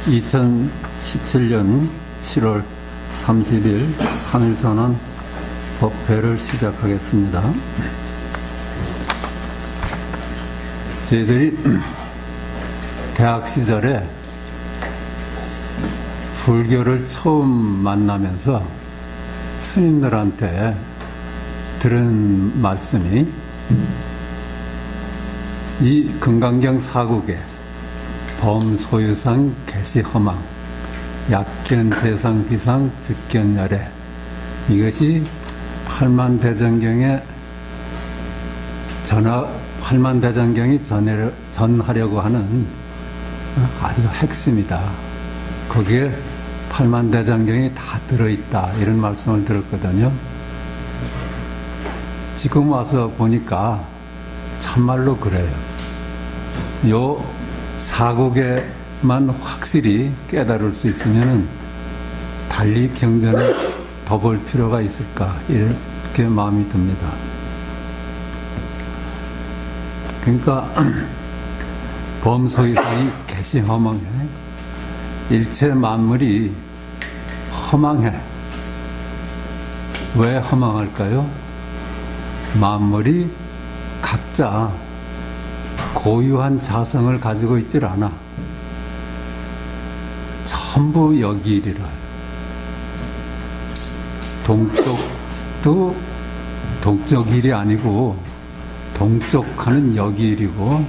2017년 7월 30일 3.1선언 법회를 시작하겠습니다. 저희들이 대학 시절에 불교를 처음 만나면서 스님들한테 들은 말씀이 이 금강경 사국에 범소유상 개시허망 약견재상 비상 즉견열애, 이것이 팔만대전경에 팔만대전경이 전하려고 하는 아주 핵심이다. 거기에 팔만대전경이 다 들어있다, 이런 말씀을 들었거든요. 지금 와서 보니까 참말로 그래요. 요 사국에만 확실히 깨달을 수 있으면 달리 경전을 더 볼 필요가 있을까, 이렇게 마음이 듭니다. 그러니까 범소유상이 개시허망해. 일체 만물이 허망해. 왜 허망할까요? 만물이 각자 고유한 자성을 가지고 있질 않아. 전부 여기일이라. 동쪽도 동쪽일이 아니고 동쪽하는 여기일이고,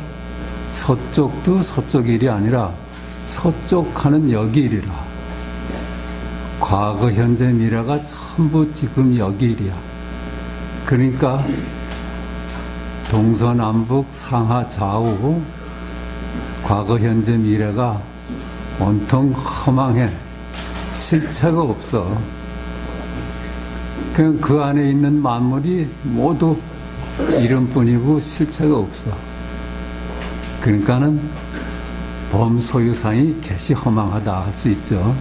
서쪽도 서쪽일이 아니라 서쪽하는 여기일이라. 과거, 현재, 미래가 전부 지금 여기일이야. 그러니까 동서남북 상하 좌우 과거 현재 미래가 온통 허망해. 실체가 없어. 그냥 그 안에 있는 만물이 모두 이름뿐이고 실체가 없어. 그러니까는 범소유상이 개시허망하다 할 수 있죠.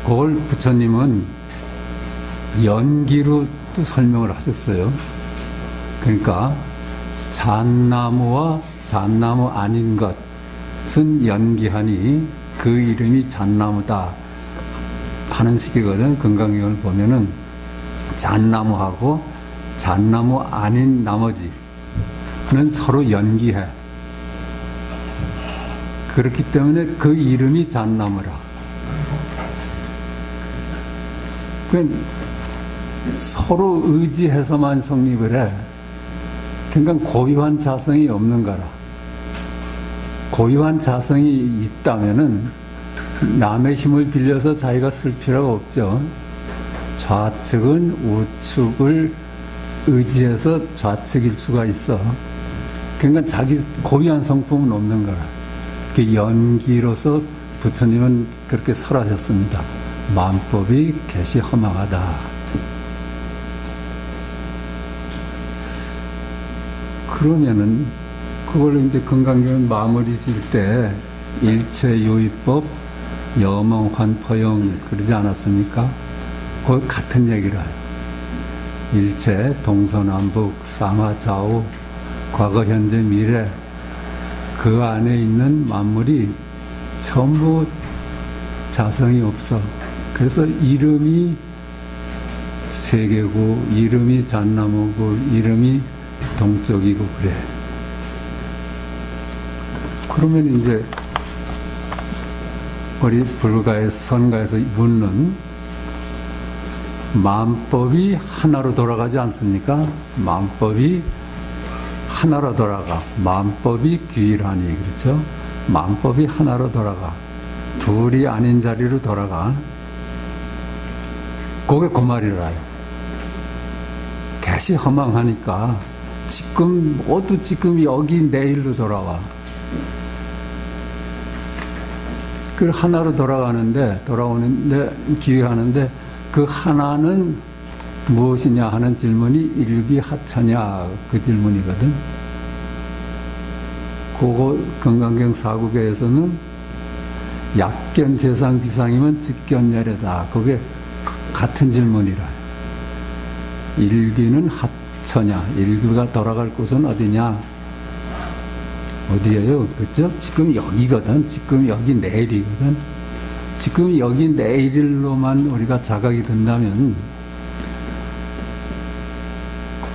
그걸 부처님은 연기로 또 설명을 하셨어요. 그러니까 잣나무와 잣나무 아닌 것은 연기하니 그 이름이 잣나무다 하는 식이거든. 금강경을 보면은 잣나무하고 잣나무 아닌 나머지는 서로 연기해. 그렇기 때문에 그 이름이 잣나무라. 서로 의지해서만 성립을 해. 그러니까 고유한 자성이 없는 거라. 고유한 자성이 있다면은 남의 힘을 빌려서 자기가 쓸 필요가 없죠. 좌측은 우측을 의지해서 좌측일 수가 있어. 그러니까 자기 고유한 성품은 없는 거라. 그 연기로서 부처님은 그렇게 설하셨습니다. 만법이 개시허망하다. 그러면은 그걸 이제 금강경 마무리 질 때 일체유의법 여몽환포용 그러지 않았습니까? 그거 같은 얘기를 해요. 일체 동서남북 상하 좌우 과거 현재 미래 그 안에 있는 만물이 전부 자성이 없어. 그래서 이름이 세 개고 이름이 잣나무고 이름이 동쪽이고 그래. 그러면 이제 우리 불가에서 선가에서 묻는 만법이 하나로 돌아가지 않습니까? 만법이 하나로 돌아가. 만법이 귀일하니, 그렇죠? 만법이 하나로 돌아가. 둘이 아닌 자리로 돌아가. 그게 그 말이라요. 개시허망하니까 지금 모두 지금 여기 내일로 돌아와. 그 하나로 돌아오는데 기회하는데 그 하나는 무엇이냐 하는 질문이 일기하차냐 그 질문이거든. 그거 금강경 사국에서는 약견 재상 비상이면 즉견열애다. 그게 같은 질문이라. 일기는 하처냐, 일기가 돌아갈 곳은 어디냐, 어디예요? 그죠? 지금 여기거든. 지금 여기 내일이거든. 지금 여기 내일로만 우리가 자각이 된다면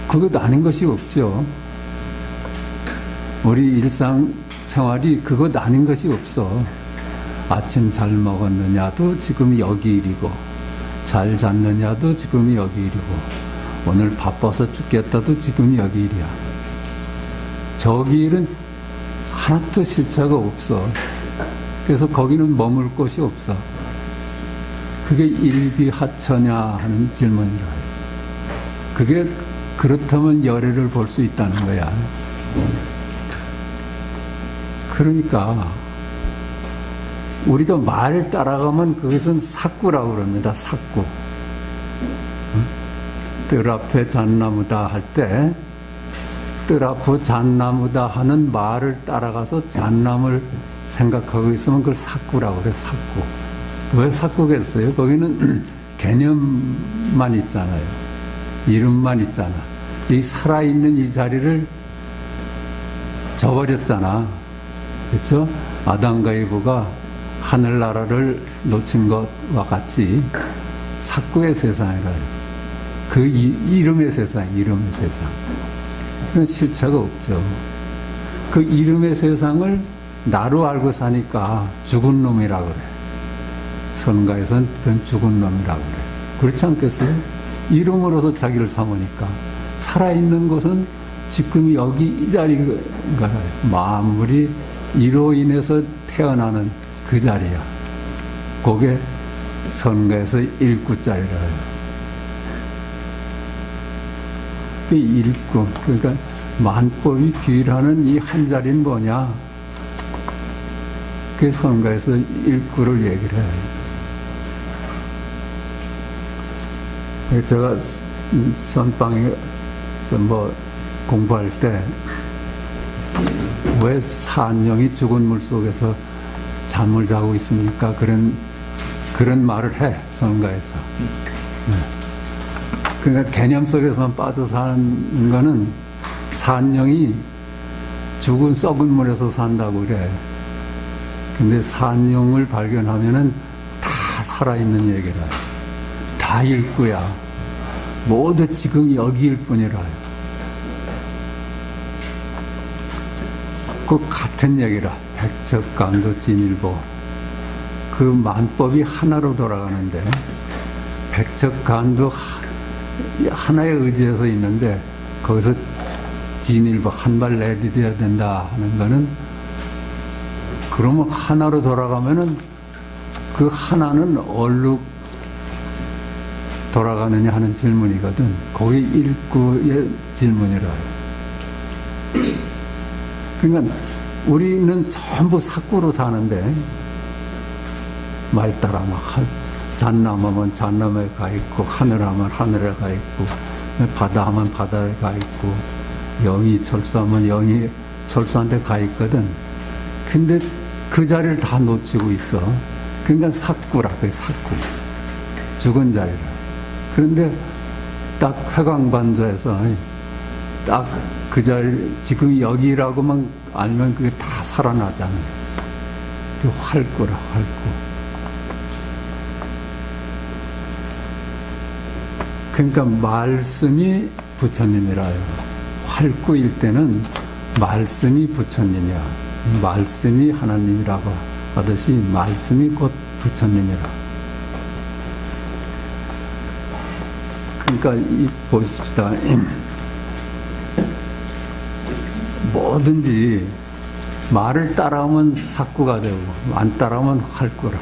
그것 아닌 것이 없죠. 우리 일상생활이 그것 아닌 것이 없어. 아침 잘 먹었느냐도 지금 여기 일이고, 잘 잤느냐도 지금 여기 일이고, 오늘 바빠서 죽겠다도 지금 여기 일이야. 저기 일은 하나도 실체가 없어. 그래서 거기는 머물 곳이 없어. 그게 일비하처냐 하는 질문이라. 그게 그렇다면 열애를 볼 수 있다는 거야. 그러니까 우리가 말을 따라가면 그것은 삭구라고 그럽니다. 삭구. 뜰 앞에 잣나무다 할 때 뜰 앞에 잣나무다 하는 말을 따라가서 잣나무를 생각하고 있으면 그걸 삭구라고 그래. 삭구. 왜 삭구겠어요? 거기는 개념만 있잖아요. 이름만 있잖아. 이 살아있는 이 자리를 저버렸잖아. 그렇죠? 아담과 이브가 하늘나라를 놓친 것과 같이 삭구의 세상이라요. 그 이름의 세상, 이름의 세상. 그건 실체가 없죠. 그 이름의 세상을 나로 알고 사니까 죽은 놈이라고 그래. 선가에선 그건 죽은 놈이라고 그래. 그렇지 않겠어요? 이름으로서 자기를 삼으니까. 살아있는 것은 지금 여기 이 자리가 만물이 이로 인해서 태어나는 그 자리야. 그게 선가에서 일구자리라 해요. 그 일구, 그러니까 만법이 귀일하는 이 한 자리는 뭐냐? 그 선가에서 일구를 얘기를 해요. 제가 선방에서 뭐 공부할 때 왜 산령이 죽은 물 속에서 잠을 자고 있습니까? 그런 말을 해, 선가에서. 네. 그러니까 개념 속에서만 빠져 사는 거는 산령이 죽은 썩은 물에서 산다고 그래. 근데 산령을 발견하면은 다 살아있는 얘기라. 다 일구야. 모두 지금 여기일 뿐이라요. 그 같은 얘기라. 백척간도 진일보. 그 만법이 하나로 돌아가는데 백척간도 하나에 의지해서 있는데 거기서 진일보 한 발 내디뎌야 된다 하는 거는 그러면 하나로 돌아가면은 그 하나는 어디로 돌아가느냐 하는 질문이거든. 거기 일구의 질문이라요. 그러니까 우리는 전부 삭구로 사는데 말 따라 막 잣나무면 잣나무에 가 있고 하늘하면 하늘에 가 있고 바다하면 바다에 가 있고 영이 철수하면 영이 철수한테 가 있거든. 근데 그 자리를 다 놓치고 있어. 그러니까 삭구라 그래. 삭구. 죽은 자리라. 그런데 딱 회광반자에서 딱 그 자리, 지금 여기라고만 알면 그게 다 살아나잖아요. 그 활구라, 활구. 그러니까 말씀이 부처님이라요. 활구일 때는 말씀이 부처님이야. 말씀이 하나님이라고 하듯이 말씀이 곧 부처님이라. 그러니까 보십시다. 뭐든지 말을 따라오면 삭구가 되고 안 따라오면 활구라.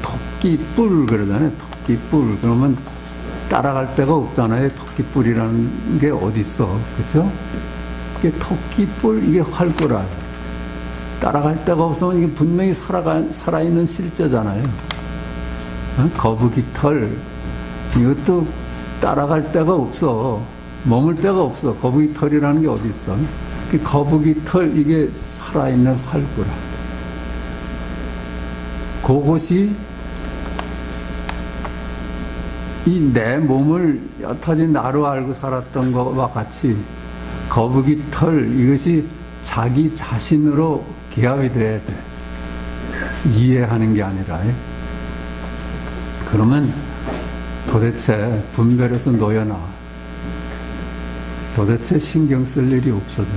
토끼뿔 그러잖아요. 토끼뿔. 그러면 따라갈 데가 없잖아요. 토끼뿔이라는 게 어딨어. 그죠? 이게 토끼뿔, 이게 활구라. 따라갈 데가 없으면 이게 분명히 살아있는 실제잖아요. 거북이 털. 이것도 따라갈 데가 없어. 머물 데가 없어. 거북이 털이라는 게 어딨어. 거북이 털, 이게 살아있는 활구라. 그것이 이 내 몸을 여타지 나로 알고 살았던 것과 같이 거북이 털 이것이 자기 자신으로 기합이 돼야 돼. 이해하는 게 아니라. 그러면 도대체 분별해서 놓여놔. 도대체 신경 쓸 일이 없어져.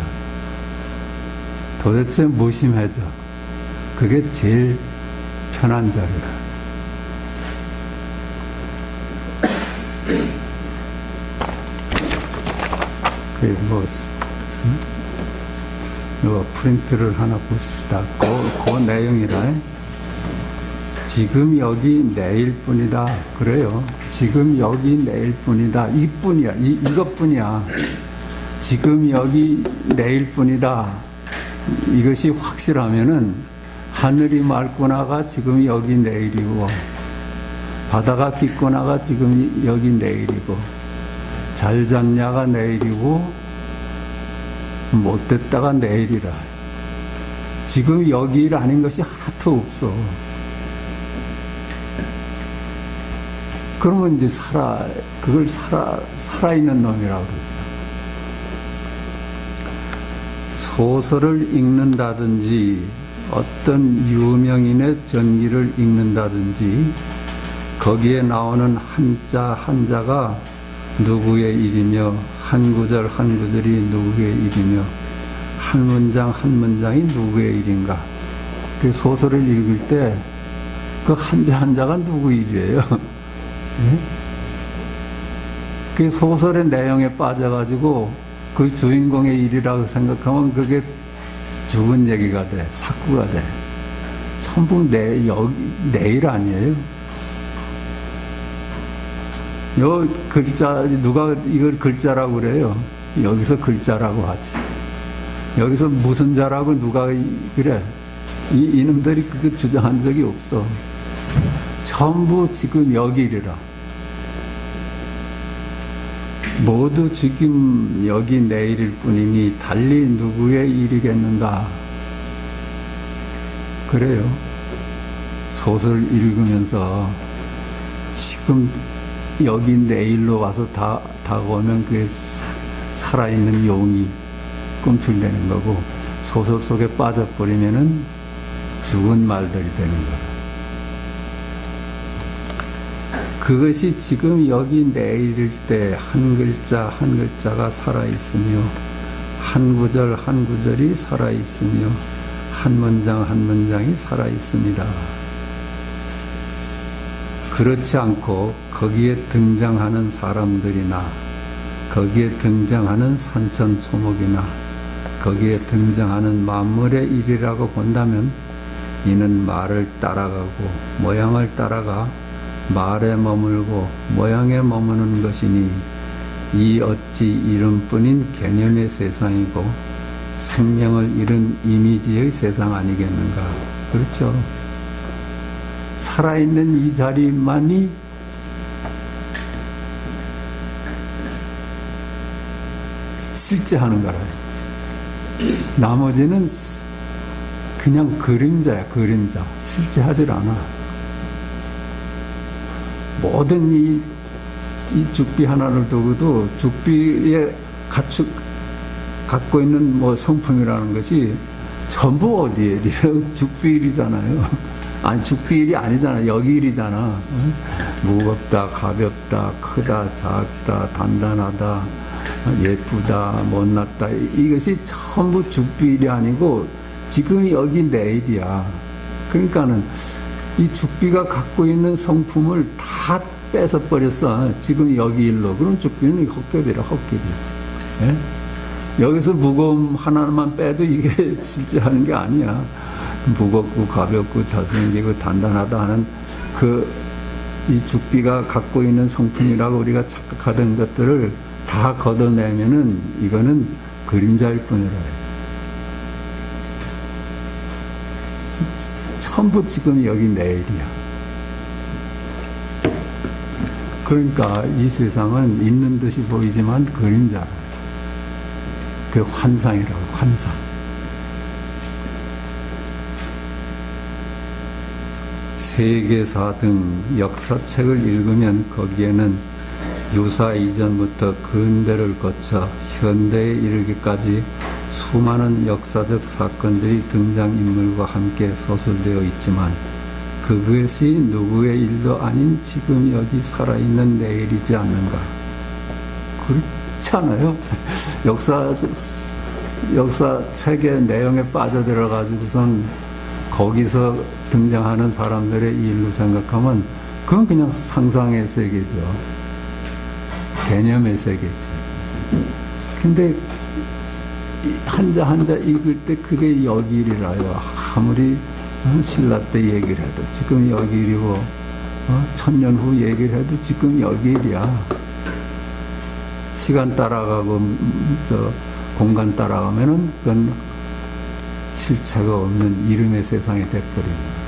도대체 무심해져. 그게 제일 편한 자리야. 그게 뭐, 이거 프린트를 하나 보십시다. 그 내용이라. 지금 여기 내일 뿐이다. 그래요. 지금 여기 내일 뿐이다. 이뿐이야. 이것뿐이야. 지금 여기 내일 뿐이다. 이것이 확실하면은 하늘이 맑구나가 지금 여기 내일이고, 바다가 깊구나가 지금 여기 내일이고, 잘 잤냐가 내일이고, 못됐다가 내일이라. 지금 여기 일 아닌 것이 하나도 없어. 그러면 이제 그걸 살아있는 놈이라고 그러죠. 소설을 읽는다든지, 어떤 유명인의 전기를 읽는다든지, 거기에 나오는 한자 한자가 누구의 일이며, 한 구절 한 구절이 누구의 일이며, 한 문장 한 문장이 누구의 일인가. 그 소설을 읽을 때 그 한자 한자가 누구 일이에요? 예? 그 소설의 내용에 빠져가지고 그 주인공의 일이라고 생각하면 그게 죽은 얘기가 돼. 사쿠가 돼. 전부 내일 아니에요? 요 글자, 누가 이걸 글자라고 그래요? 여기서 글자라고 하지. 여기서 무슨 자라고 누가 그래? 이놈들이 그거 주장한 적이 없어. 전부 지금 여기 일이라. 모두 지금 여기 내일일 뿐이니 달리 누구의 일이겠는가. 그래요. 소설 읽으면서 지금 여기 내일로 와서 다가오면 그게 살아있는 용이 꿈틀대는 거고, 소설 속에 빠져버리면은 죽은 말들이 되는 거야. 그것이 지금 여기 내일일 때 한 글자 한 글자가 살아있으며, 한 구절 한 구절이 살아있으며, 한 문장 한 문장이 살아있습니다. 그렇지 않고 거기에 등장하는 사람들이나, 거기에 등장하는 산천초목이나, 거기에 등장하는 만물의 일이라고 본다면, 이는 말을 따라가고 모양을 따라가 말에 머물고 모양에 머무는 것이니, 이 어찌 이름뿐인 개념의 세상이고 생명을 잃은 이미지의 세상 아니겠는가. 그렇죠. 살아있는 이 자리만이 실제 하는 거라. 나머지는 그냥 그림자야, 그림자. 실제 하질 않아. 모든 이 죽비 하나를 두고도 죽비에 갖고 있는 뭐 성품이라는 것이 전부 어디에 죽비일이잖아요. 아니, 죽비일이 아니잖아. 여기일이잖아. 무겁다, 가볍다, 크다, 작다, 단단하다, 예쁘다, 못났다. 이것이 전부 죽비일이 아니고 지금 여기 내일이야. 그러니까는 이 죽비가 갖고 있는 성품을 다 뺏어버렸어. 지금 여기 일로. 그럼 죽비는 헛개비라, 헛개비. 예? 여기서 무거움 하나만 빼도 이게 실제 하는 게 아니야. 무겁고 가볍고 잘생기고 단단하다 하는 이 죽비가 갖고 있는 성품이라고 우리가 착각하던 것들을 다 걷어내면은 이거는 그림자일 뿐이라. 전부 지금 여기 내일이야. 그러니까 이 세상은 있는 듯이 보이지만 그림자라. 그 환상이라고, 환상. 세계사 등 역사책을 읽으면 거기에는 유사 이전부터 근대를 거쳐 현대에 이르기까지 수많은 역사적 사건들이 등장인물과 함께 서술되어 있지만 그것이 누구의 일도 아닌 지금 여기 살아있는 내일이지 않는가. 그렇지 않아요? 역사책의 내용에 빠져들어가지고선 거기서 등장하는 사람들의 일로 생각하면 그건 그냥 상상의 세계죠. 개념의 세계죠. 근데 한자 한자 읽을 때 그게 여기일이라요. 아무리 신라 때 얘기를 해도 지금 여기일이고 1000년 후 얘기를 해도 지금 여기일이야. 시간 따라가고 공간 따라가면은 그건 실체가 없는 이름의 세상이 돼버립니다.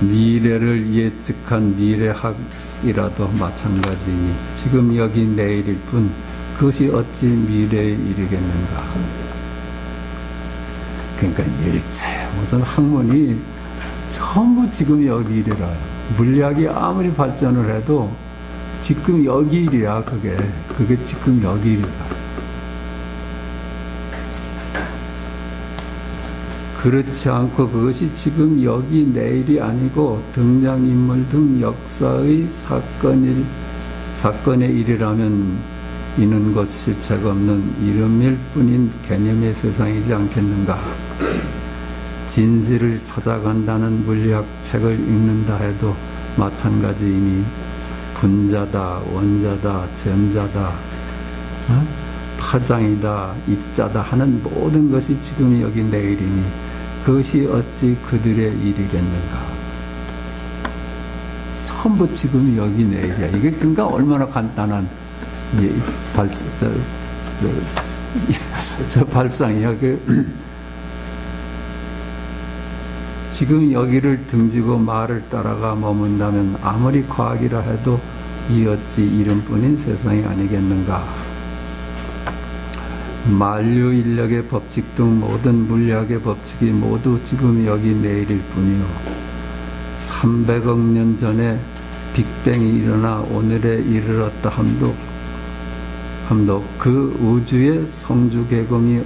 미래를 예측한 미래학이라도 마찬가지니 지금 여기 내일일 뿐 그것이 어찌 미래에 이르겠는가. 그러니까 일체 무슨 학문이 전부 지금 여기 일이라요. 물리학이 아무리 발전을 해도 지금 여기 일이야. 그게 지금 여기 일이야. 그렇지 않고 그것이 지금 여기 내일이 아니고 등장인물 등 역사의 사건의 일이라면 이는 것 실체가 없는 이름일 뿐인 개념의 세상이지 않겠는가. 진실을 찾아간다는 물리학 책을 읽는다 해도 마찬가지이니 분자다, 원자다, 전자다, 파장이다, 입자다 하는 모든 것이 지금 여기 내일이니 그것이 어찌 그들의 일이겠는가. 전부 지금 여기 내일이야. 이게 그러니까 얼마나 간단한 발상이야. 지금 여기를 등지고 말을 따라가 머문다면 아무리 과학이라 해도 이 어찌 이름뿐인 세상이 아니겠는가. 만류인력의 법칙 등 모든 물리학의 법칙이 모두 지금 여기 내일일 뿐이요. 300억 년 전에 빅뱅이 일어나 오늘에 이르렀다 함도 그 우주의 성주 계공이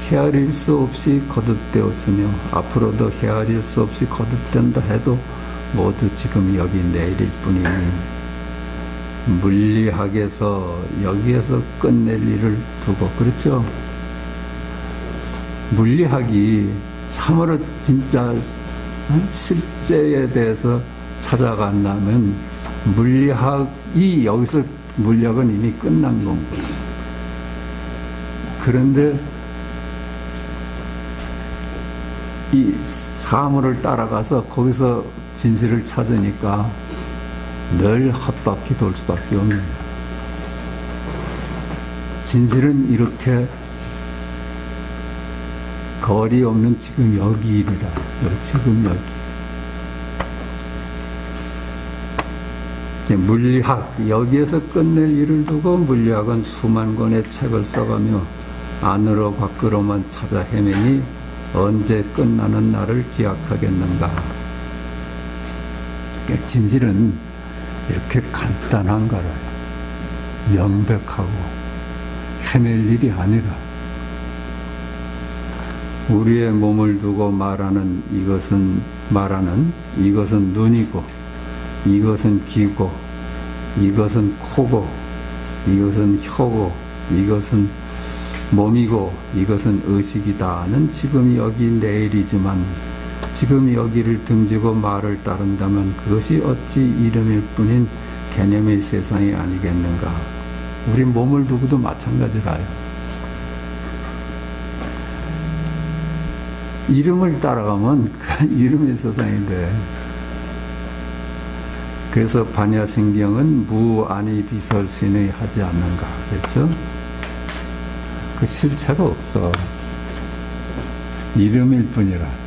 헤아릴 수 없이 거듭되었으며 앞으로도 헤아릴 수 없이 거듭된다 해도 모두 지금 여기 내일일 뿐이니 물리학에서 여기에서 끝낼 일을 두고 그렇죠? 물리학이 참으로 진짜 실제에 대해서 찾아간다면 물리학이 여기서 물리학은 이미 끝난 건고 그런데 이 사물을 따라가서 거기서 진실을 찾으니까 늘 헛바퀴 돌 수밖에 없는 거예요. 진실은 이렇게 거리 없는 지금 여기 일이라. 지금 여기. 물리학, 여기에서 끝낼 일을 두고 물리학은 수만 권의 책을 써가며 안으로 밖으로만 찾아 헤매니 언제 끝나는 날을 기약하겠는가. 진실은 이렇게 간단한 거라요. 명백하고 헤맬 일이 아니라 우리의 몸을 두고 말하는 이것은 눈이고 이것은 귀고 이것은 코고 이것은 혀고 이것은 몸이고 이것은 의식이다는 지금 여기 내일이지만 지금 여기를 등지고 말을 따른다면 그것이 어찌 이름일 뿐인 개념의 세상이 아니겠는가. 우리 몸을 두고도 마찬가지라요. 이름을 따라가면 그 이름의 세상이 돼. 그래서 반야신경은 무아니 비설신의 하지 않는가 그랬죠? 그 실체가 없어. 이름일 뿐이라.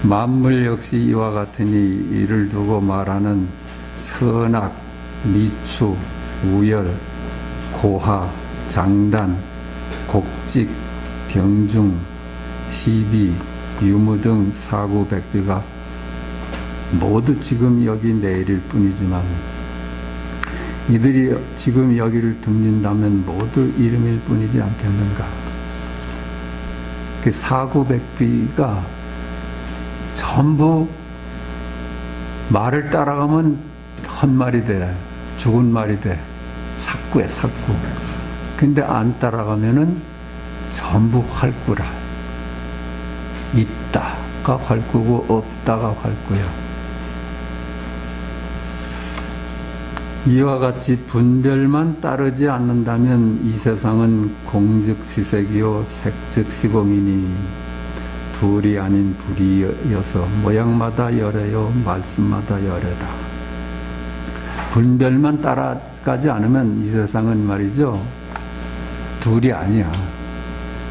만물 역시 이와 같으니 이를 두고 말하는 선악, 미추, 우열, 고하, 장단, 곡직, 병중, 시비, 유무 등 사구 백비가 모두 지금 여기 내일일 뿐이지만 이들이 지금 여기를 등진다면 모두 이름일 뿐이지 않겠는가. 그 사구 백비가 전부 말을 따라가면 헛말이 돼, 죽은 말이 돼, 삭구야 삭구. 근데 안 따라가면은 전부 활구라. 있다가 활구고 없다가 활구야. 이와 같이 분별만 따르지 않는다면 이 세상은 공즉시색이요 색즉시공이니 둘이 아닌 둘이여서 모양마다 열애요 말씀마다 열애다. 분별만 따라가지 않으면 이 세상은 말이죠, 둘이 아니야.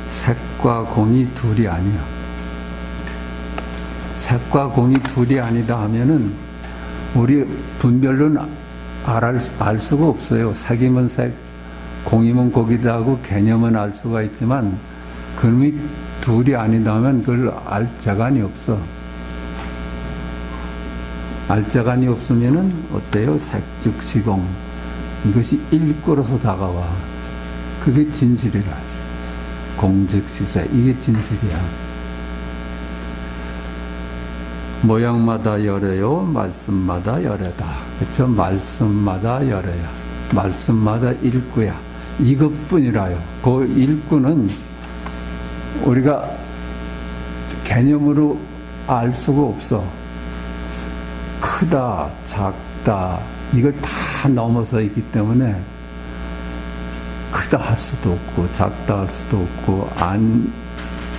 색과 공이 둘이 아니야. 색과 공이 둘이 아니다 하면은 우리 분별로는 알 수가 없어요. 색이면 색, 공이면 곡이다 하고 개념은 알 수가 있지만 그놈이 둘이 아니다 하면 그걸 알 자간이 없어. 알 자간이 없으면은 어때요? 색즉시공. 이것이 일구로서 다가와. 그게 진실이라. 공즉시색. 이게 진실이야. 모양마다 열애요, 말씀마다 열애다. 그쵸? 말씀마다 열애야. 말씀마다 일구야. 이것뿐이라요. 그 일구는 우리가 개념으로 알 수가 없어. 크다, 작다, 이걸 다 넘어서 있기 때문에 크다 할 수도 없고, 작다 할 수도 없고,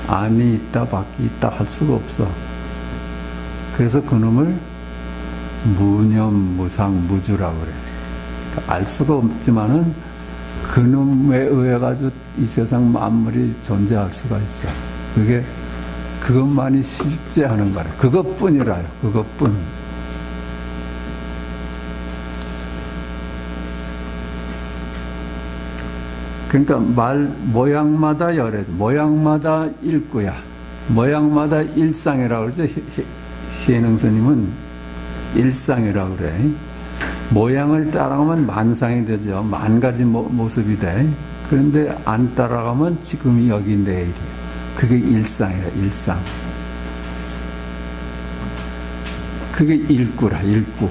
안이 있다, 밖이 있다 할 수가 없어. 그래서 그놈을 무념, 무상, 무주라고 그래. 알 수가 없지만은 그놈에 의해 가지고 이 세상 만물이 존재할 수가 있어. 그게 그것만이 실제하는 거래. 그것뿐이라요. 그것뿐. 그러니까 모양마다 열애, 모양마다 일구야. 모양마다 일상이라고 그러죠. 시혜능 스님은 일상이라고 그래. 모양을 따라가면 만상이 되죠. 만 가지 모습이 돼. 그런데 안 따라가면 지금이 여기 내일이야. 그게 일상이야, 일상. 그게 일구라, 일구.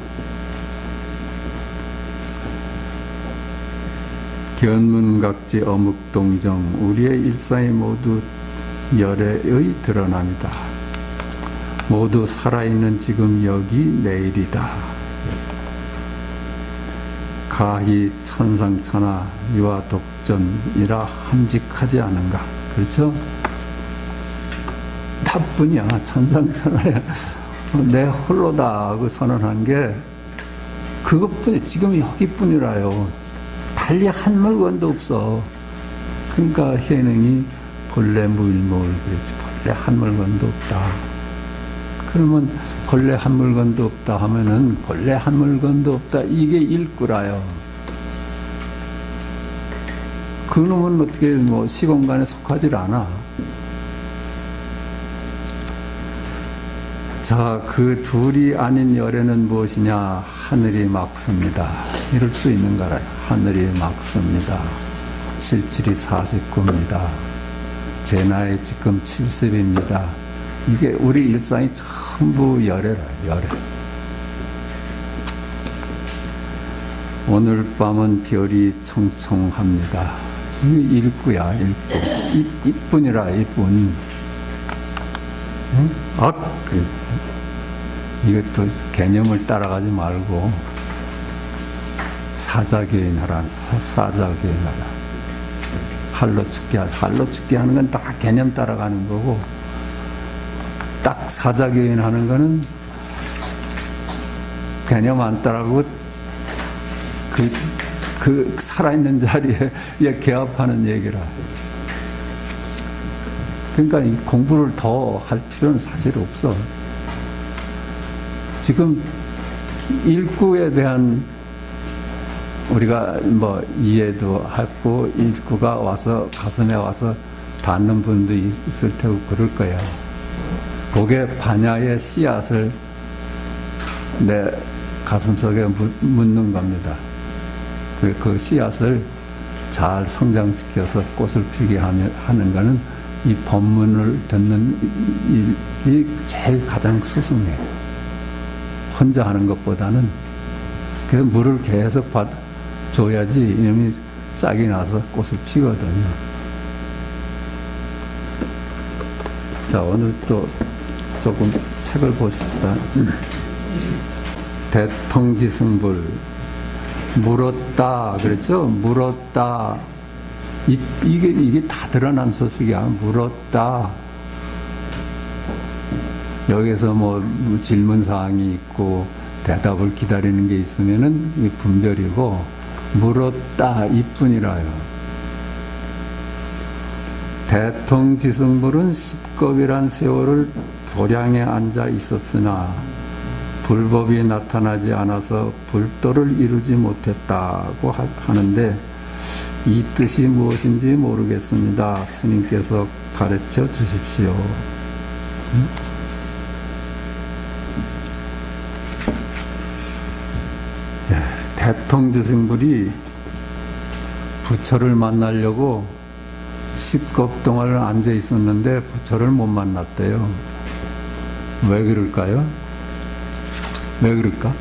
견문각지 어묵동정 우리의 일상이 모두 열애의 드러남이다. 모두 살아있는 지금 여기 내일이다. 가히 천상천하 유아독전이라 함직하지 않은가. 그렇죠? 나뿐이야. 천상천하에 내 홀로다 하고 선언한 게 그것뿐이, 지금 여기뿐이라요. 달리 한 물건도 없어. 그러니까 해능이 본래 무일모를 그랬지. 본래 한 물건도 없다. 그러면 본래 한 물건도 없다 하면은 본래 한 물건도 없다. 이게 일구라요. 그놈은 어떻게 시공간에 속하질 않아. 자, 그 둘이 아닌 열애는 무엇이냐? 하늘이 막습니다. 이럴 수 있는 거라요. 하늘이 막습니다. 77이 49입니다. 제 나이 지금 70입니다. 이게 우리 일상이 전부 열애라, 열애. 오늘 밤은 별이 청청합니다. 이게 일구야, 일구. 이뿐이라, 이뿐. 응? 이것도 개념을 따라가지 말고, 사자교인하라, 사자교인하라. 할로 축게 하는 건 다 개념 따라가는 거고, 딱 사자교인 하는 거는 개념 안 따라가고 그 살아있는 자리에 개합하는 얘기라. 그러니까 이 공부를 더 할 필요는 사실 없어. 지금 일구에 대한 우리가 이해도 하고 일구가 와서 가슴에 와서 닿는 분도 있을 테고 그럴 거야. 그게 반야의 씨앗을 내 가슴속에 묻는 겁니다. 그 씨앗을 잘 성장시켜서 꽃을 피게 하는 거는 이 법문을 듣는 일이 제일 가장 수승해. 혼자 하는 것보다는 그 물을 계속 줘야지 이놈이 싹이 나서 꽃을 피거든요. 자, 오늘 또 조금 책을 보십시다. 대통지승불. 물었다. 그렇죠? 물었다. 이게 다 드러난 소식이야. 물었다. 여기서 뭐 질문사항이 있고 대답을 기다리는 게 있으면은 이 분별이고, 물었다. 이뿐이라요. 대통지승불은 십겁이란 세월을 도량에 앉아 있었으나 불법이 나타나지 않아서 불도를 이루지 못했다고 하는데 이 뜻이 무엇인지 모르겠습니다. 스님께서 가르쳐 주십시오. 대통지승불이 부처를 만나려고 10겁 동안 앉아 있었는데 부처를 못 만났대요. 왜 그럴까요? 왜 그럴까?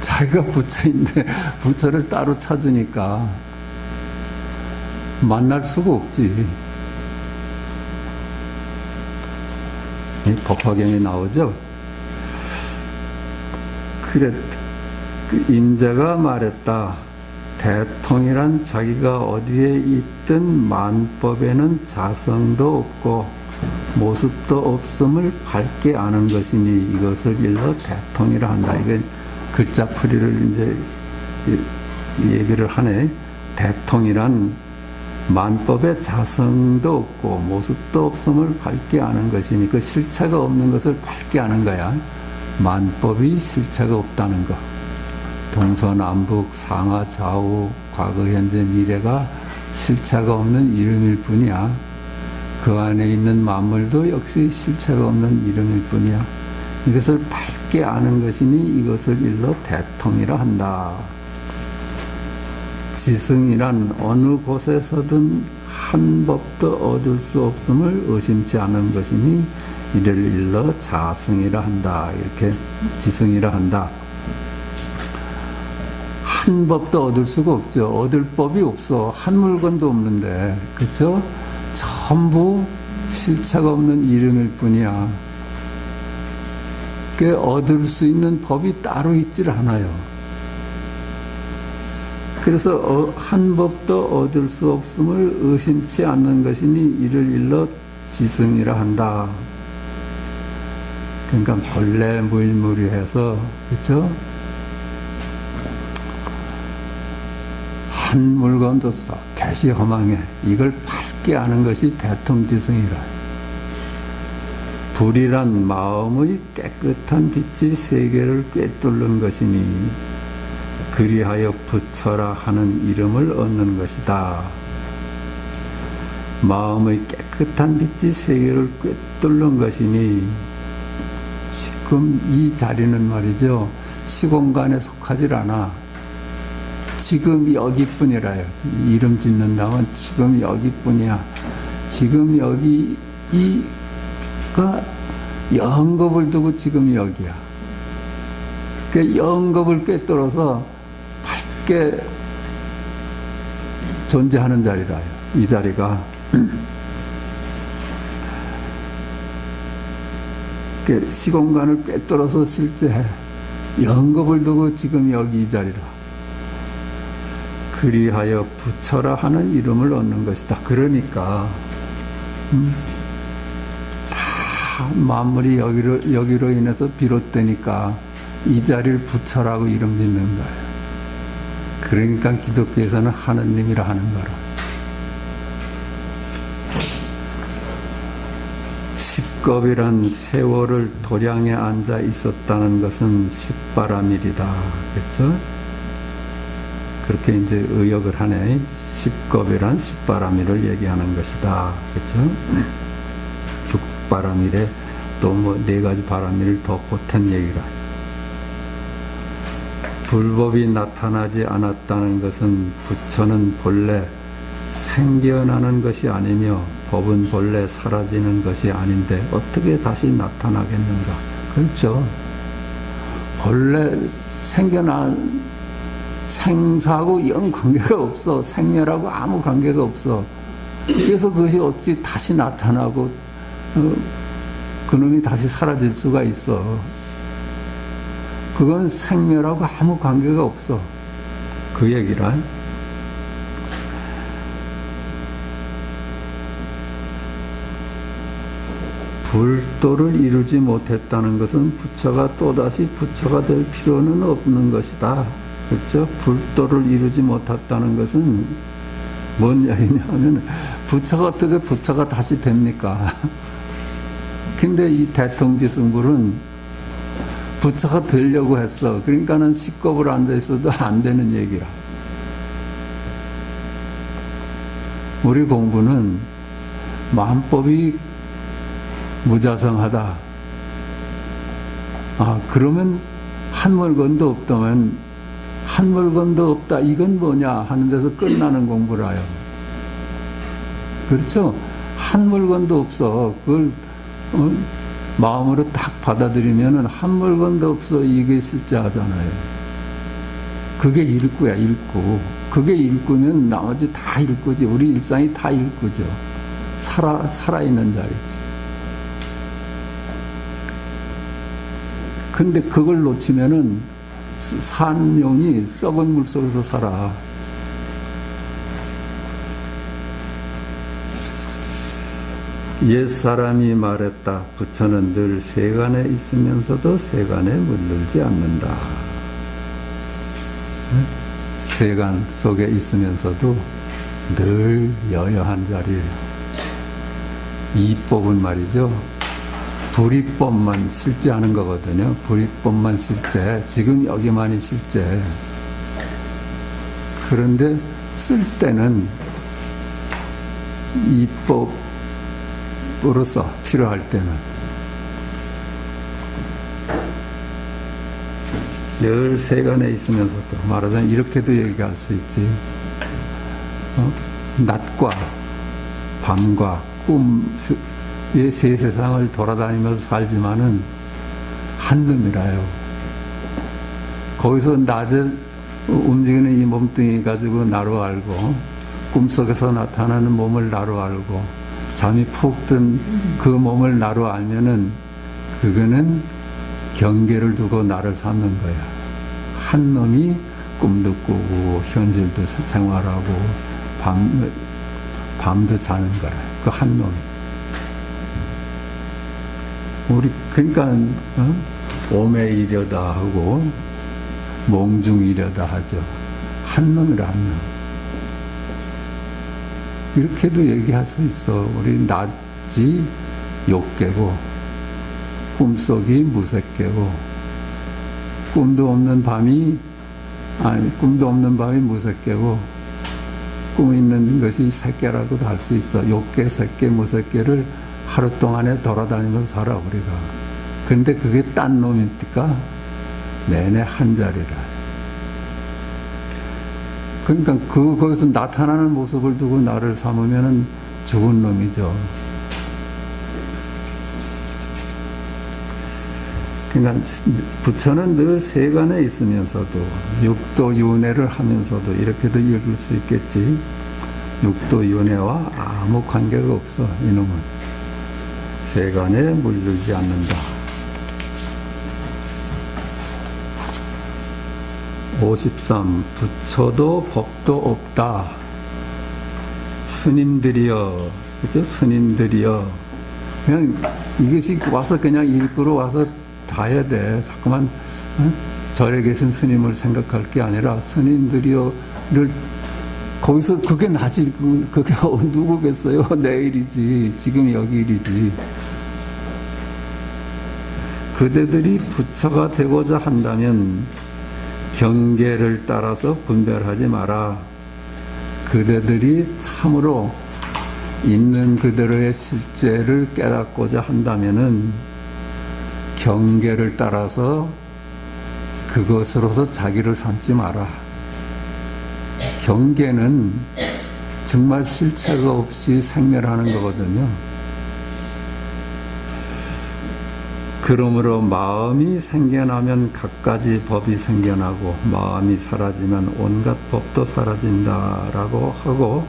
자기가 부처인데 부처를 따로 찾으니까 만날 수가 없지. 이 법화경에 나오죠? 그래, 그 임자가 말했다. 대통이란 자기가 어디에 있든 만법에는 자성도 없고 모습도 없음을 밝게 아는 것이니 이것을 일러 대통이라 한다. 이게 글자풀이를 이제 얘기를 하네. 대통이란 만법에 자성도 없고 모습도 없음을 밝게 아는 것이니 그 실체가 없는 것을 밝게 아는 거야. 만법이 실체가 없다는 거. 동서남북 상하 좌우 과거 현재 미래가 실체가 없는 이름일 뿐이야. 그 안에 있는 만물도 역시 실체가 없는 이름일 뿐이야. 이것을 밝게 아는 것이니 이것을 일러 대통이라 한다. 지승이란 어느 곳에서든 한 법도 얻을 수 없음을 의심치 않은 것이니 이를 일러 자승이라 한다. 이렇게 지승이라 한다. 한 법도 얻을 수가 없죠. 얻을 법이 없어. 한 물건도 없는데, 그렇죠? 전부 실체가 없는 이름일 뿐이야. 그 얻을 수 있는 법이 따로 있질 않아요. 그래서 한 법도 얻을 수 없음을 의심치 않는 것이니 이를 일러 지승이라 한다. 그러니까 본래 무일무리해서, 그렇죠? 한 물건도 썩 개시 허망해. 이걸 밝게 아는 것이 대통지승이라. 불이란 마음의 깨끗한 빛이 세계를 꿰뚫는 것이니 그리하여 부처라 하는 이름을 얻는 것이다. 마음의 깨끗한 빛이 세계를 꿰뚫는 것이니 지금 이 자리는 말이죠. 시공간에 속하질 않아. 지금 여기뿐이라요. 이름 짓는다면 지금 여기뿐이야. 지금 여기 이가 영겁을 두고 지금 여기야. 그 영겁을 꿰뚫어서 밝게 존재하는 자리라요. 이 자리가. 그 시공간을 꿰뚫어서 실제해. 영겁을 두고 지금 여기 이 자리라. 그리하여 부처라 하는 이름을 얻는 것이다. 그러니까 다 만물이 여기로 인해서 비롯되니까 이 자리를 부처라고 이름 짓는 거예요. 그러니까 기독교에서는 하느님이라 하는 거라. 십겁이란 세월을 도량에 앉아 있었다는 것은 십바람일이다. 그렇죠? 그렇게 이제 의역을 하네. 십겁이란 십바람일을 얘기하는 것이다. 그렇죠? 육바람일에 또 뭐 네 가지 바람일을 더 보탠 얘기라. 불법이 나타나지 않았다는 것은 부처는 본래 생겨나는 것이 아니며 법은 본래 사라지는 것이 아닌데 어떻게 다시 나타나겠는가? 그렇죠. 본래 생겨난 생사하고 영 관계가 없어. 생멸하고 아무 관계가 없어. 그래서 그것이 어찌 다시 나타나고 그놈이 다시 사라질 수가 있어. 그건 생멸하고 아무 관계가 없어. 그 얘기라. 불도를 이루지 못했다는 것은 부처가 또다시 부처가 될 필요는 없는 것이다. 그렇죠? 불도를 이루지 못했다는 것은 뭔 얘기냐 하면 부처가 어떻게 부처가 다시 됩니까? 근데 이 대통지승불은 부처가 되려고 했어. 그러니까는 식겁을 앉아있어도 안 되는 얘기라. 우리 공부는 마음법이 무자성하다. 아, 그러면 한 물건도 없다면 한 물건도 없다. 이건 뭐냐 하는 데서 끝나는 공부라요. 그렇죠? 한 물건도 없어. 그걸 마음으로 딱 받아들이면은 한 물건도 없어. 이게 실제하잖아요. 그게 일구야, 일구. 그게 일구면 나머지 다 일구지. 우리 일상이 다 일구죠. 살아있는 자리지. 근데 그걸 놓치면은 산용이 썩은 물 속에서 살아. 옛사람이 말했다. 부처는 늘 세간에 있으면서도 세간에 물들지 않는다. 세간 속에 있으면서도 늘 여여한 자리예요. 이법은 말이죠. 불이법만 실제하는 거거든요. 불이법만 실제. 지금 여기만이 실제. 그런데 쓸 때는 이법으로서 필요할 때는 늘 세간에 있으면서도 말하자면 이렇게도 얘기할 수 있지. 낮과 밤과 꿈 이 세 세상을 돌아다니면서 살지만은 한 놈이라요. 거기서 낮에 움직이는 이 몸뚱이 가지고 나로 알고 꿈속에서 나타나는 몸을 나로 알고 잠이 푹 든 그 몸을 나로 알면은 그거는 경계를 두고 나를 삼는 거야. 한 놈이 꿈도 꾸고 현실도 생활하고 밤도 자는 거야. 그 한 놈이. 우리 그러니까 오매이려다 하고 몽중이려다 하죠. 한 놈이라 한 놈. 이렇게도 얘기할 수 있어. 우리 낮이 욕깨고 꿈속이 무색깨고 꿈도 없는 밤이 무색깨고 꿈 있는 것이 색깨라고도 할 수 있어. 욕깨, 색깨, 무색깨를 하루 동안에 돌아다니면서 살아 우리가. 근데 그게 딴 놈입니까? 내내 한 자리라. 그러니까 거기서 나타나는 모습을 두고 나를 삼으면은 죽은 놈이죠. 그러니까 부처는 늘 세간에 있으면서도 육도윤회를 하면서도 이렇게도 읽을 수 있겠지. 육도윤회와 아무 관계가 없어. 이놈은 세간에 물들지 않는다. 53. 부처도 법도 없다. 스님들이여. 그죠? 스님들이여. 그냥 이것이 와서 그냥 읽으러 와서 다 해야 돼. 자꾸만 절에 계신 스님을 생각할 게 아니라 스님들이여를 거기서 그게 나지. 그게 누구겠어요? 내일이지. 지금 여기 일이지. 그대들이 부처가 되고자 한다면 경계를 따라서 분별하지 마라. 그대들이 참으로 있는 그대로의 실제를 깨닫고자 한다면은 경계를 따라서 그것으로서 자기를 삼지 마라. 경계는 정말 실체가 없이 생멸하는 거거든요. 그러므로 마음이 생겨나면 갖가지 법이 생겨나고 마음이 사라지면 온갖 법도 사라진다라고 하고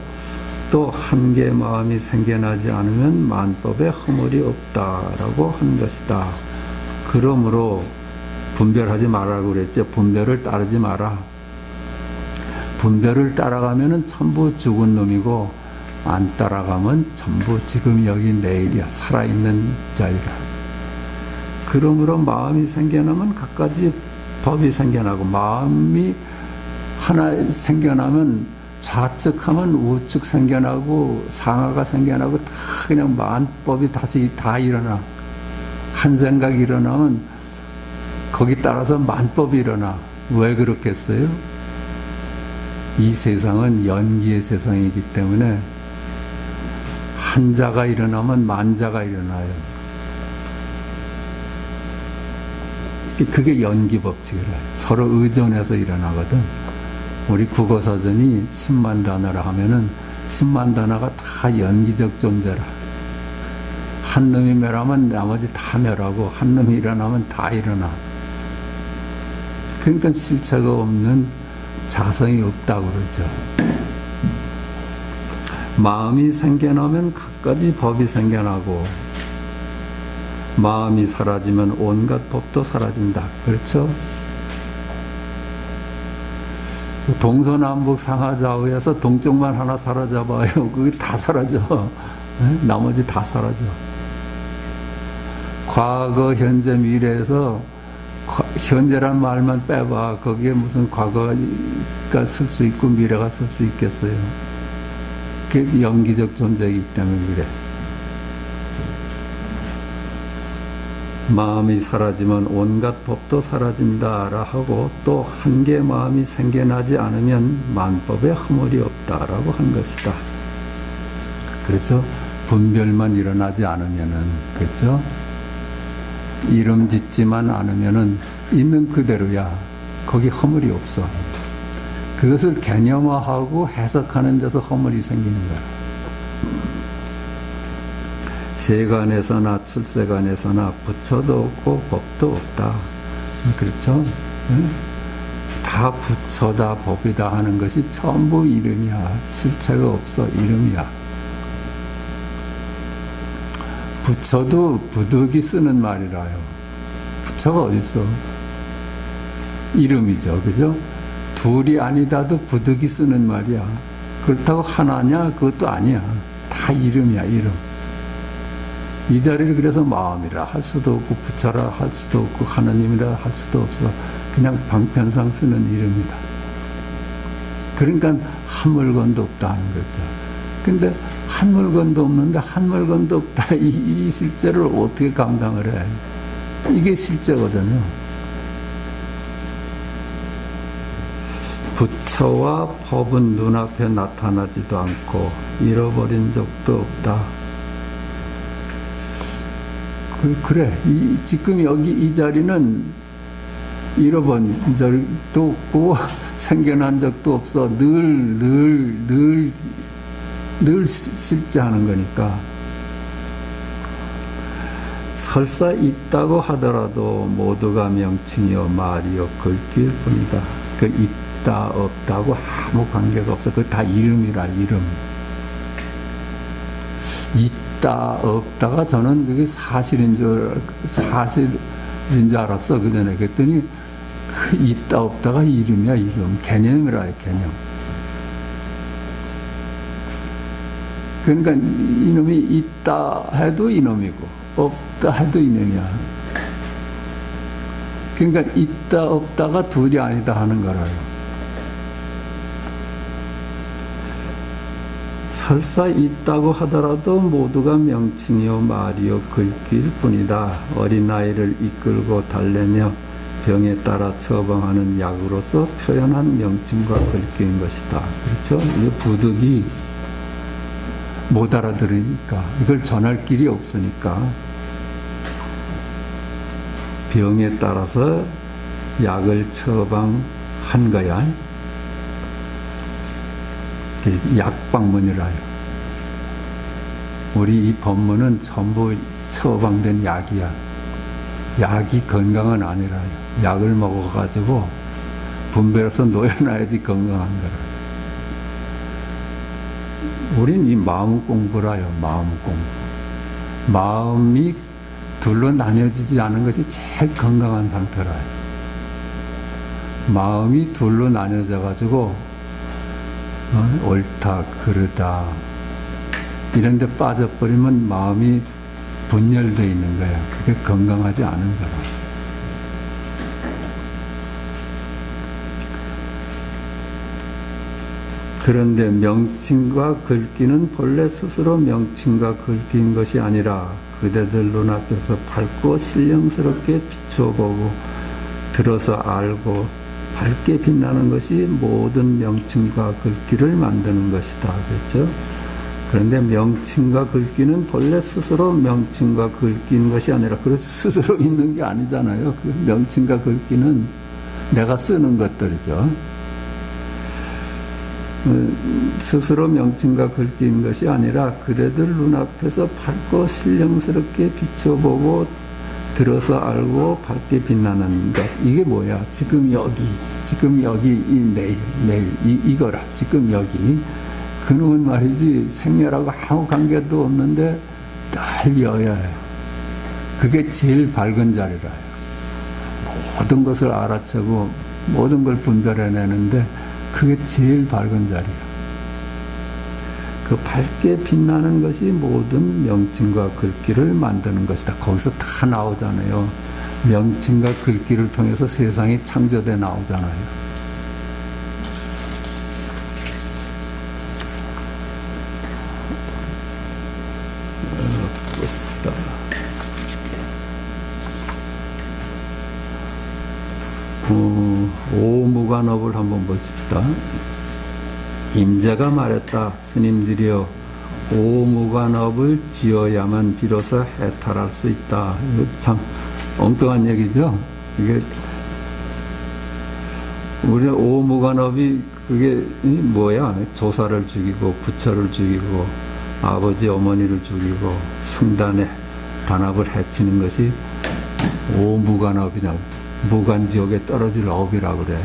또 한 개의 마음이 생겨나지 않으면 만법에 허물이 없다라고 한 것이다. 그러므로 분별하지 말라고 그랬죠. 분별을 따르지 마라. 분별을 따라가면은 전부 죽은 놈이고 안 따라가면 전부 지금 여기 내일이야. 살아있는 자리라. 그러므로 마음이 생겨나면 갖가지 법이 생겨나고 마음이 하나 생겨나면 좌측하면 우측 생겨나고 상하가 생겨나고 다 그냥 만법이 다시 다 일어나. 한 생각이 일어나면 거기 따라서 만법이 일어나. 왜 그렇겠어요? 이 세상은 연기의 세상이기 때문에 한자가 일어나면 만자가 일어나요. 그게 연기법칙이라. 서로 의존해서 일어나거든. 우리 국어사전이 10만 단어라 하면은 10만 단어가 다 연기적 존재라. 한 놈이 멸하면 나머지 다 멸하고 한 놈이 일어나면 다 일어나. 그러니까 실체가 없는 자성이 없다고 그러죠. 마음이 생겨나면 갖가지 법이 생겨나고 마음이 사라지면 온갖 법도 사라진다. 그렇죠? 동서남북 상하좌우에서 동쪽만 하나 사라져봐요. 그게 다 사라져. 나머지 다 사라져. 과거, 현재, 미래에서 현재란 말만 빼봐. 거기에 무슨 과거가 쓸 수 있고 미래가 쓸 수 있겠어요. 그게 연기적 존재이기 때문에 그래. 마음이 사라지면 온갖 법도 사라진다라 하고 또 한 개의 마음이 생겨나지 않으면 만법에 허물이 없다라고 한 것이다. 그래서 분별만 일어나지 않으면은, 그렇죠? 이름 짓지만 않으면은 있는 그대로야. 거기 허물이 없어. 그것을 개념화하고 해석하는 데서 허물이 생기는 거야. 세간에서나 출세간에서나 부처도 없고 법도 없다. 그렇죠? 다 부처다 법이다 하는 것이 전부 이름이야. 실체가 없어. 이름이야. 부처도 부득이 쓰는 말이라요. 부처가 어딨어? 이름이죠. 그죠? 둘이 아니다도 부득이 쓰는 말이야. 그렇다고 하나냐? 그것도 아니야. 다 이름이야. 이름. 이 자리를 그래서 마음이라 할 수도 없고 부처라 할 수도 없고 하나님이라 할 수도 없어. 그냥 방편상 쓰는 이름이다. 그러니까 한 물건도 없다 하는 거죠. 근데 한 물건도 없는데 한 물건도 없다. 이 실제를 어떻게 감당을 해? 이게 실제거든요. 부처와 법은 눈앞에 나타나지도 않고 잃어버린 적도 없다. 그래. 지금 여기 이 자리는 잃어버린 적도 없고 생겨난 적도 없어. 늘 실제하는 거니까. 설사 있다고 하더라도 모두가 명칭이요 말이요 글귀일 뿐이다. 그 있다 없다고 아무 관계가 없어. 그거 다 이름이라. 이름. 있다 없다가 저는 그게 사실인 줄 알았어. 그 전에. 그랬더니 그 있다 없다가 이름이야. 이름. 개념이라. 개념. 그러니까 이놈이 있다 해도 이놈이고 없다 해도 이놈이야. 그러니까 있다 없다가 둘이 아니다 하는 거라요. 설사 있다고 하더라도 모두가 명칭이요 말이요 글귀일 뿐이다. 어린아이를 이끌고 달래며 병에 따라 처방하는 약으로서 표현한 명칭과 글귀인 것이다. 그렇죠? 이 부득이 못 알아들으니까, 이걸 전할 길이 없으니까 병에 따라서 약을 처방한 거야. 약방문이라요. 우리 이 법문은 전부 처방된 약이야. 약이 건강은 아니라요. 약을 먹어가지고 분별해서 놓여놔야지 건강한 거라. 우린 이 마음 공부라요. 마음 공부. 마음이 둘로 나뉘어지지 않은 것이 제일 건강한 상태라요. 마음이 둘로 나뉘어져가지고 옳다, 그르다 이런 데 빠져버리면 마음이 분열되어 있는 거야. 그게 건강하지 않은 거라. 그런데 명칭과 글귀는 본래 스스로 명칭과 글귀인 것이 아니라 그대들 눈앞에서 밝고 신령스럽게 비춰보고 들어서 알고 밝게 빛나는 것이 모든 명칭과 글귀를 만드는 것이다. 그렇죠? 그런데 명칭과 글귀는 본래 스스로 명칭과 글귀인 것이 아니라 그래서 스스로 있는 게 아니잖아요. 그 명칭과 글귀는 내가 쓰는 것들이죠. 스스로 명칭과 글귀인 것이 아니라 그대들 눈앞에서 밝고 신령스럽게 비춰보고 들어서 알고 밝게 빛나는 것. 이게 뭐야? 지금 여기 이 내일 이거라. 지금 여기. 그놈은 말이지 생멸하고 아무 관계도 없는데 늘 여야해. 그게 제일 밝은 자리라요. 모든 것을 알아채고 모든 걸 분별해내는데 그게 제일 밝은 자리야. 그 밝게 빛나는 것이 모든 명칭과 글귀를 만드는 것이다. 거기서 다 나오잖아요. 명칭과 글귀를 통해서 세상이 창조돼 나오잖아요. 오무관업을 한번 보십시다. 임자가 말했다. 스님들이여 오무관업을 지어야만 비로소 해탈할 수 있다. 이거 참 엉뚱한 얘기죠. 이게 우리 오무관업이 그게 뭐야? 조사를 죽이고 부처를 죽이고 아버지 어머니를 죽이고 성단의 단합을 해치는 것이 오무관업이냐. 무간지옥에 떨어질 업이라고 그래.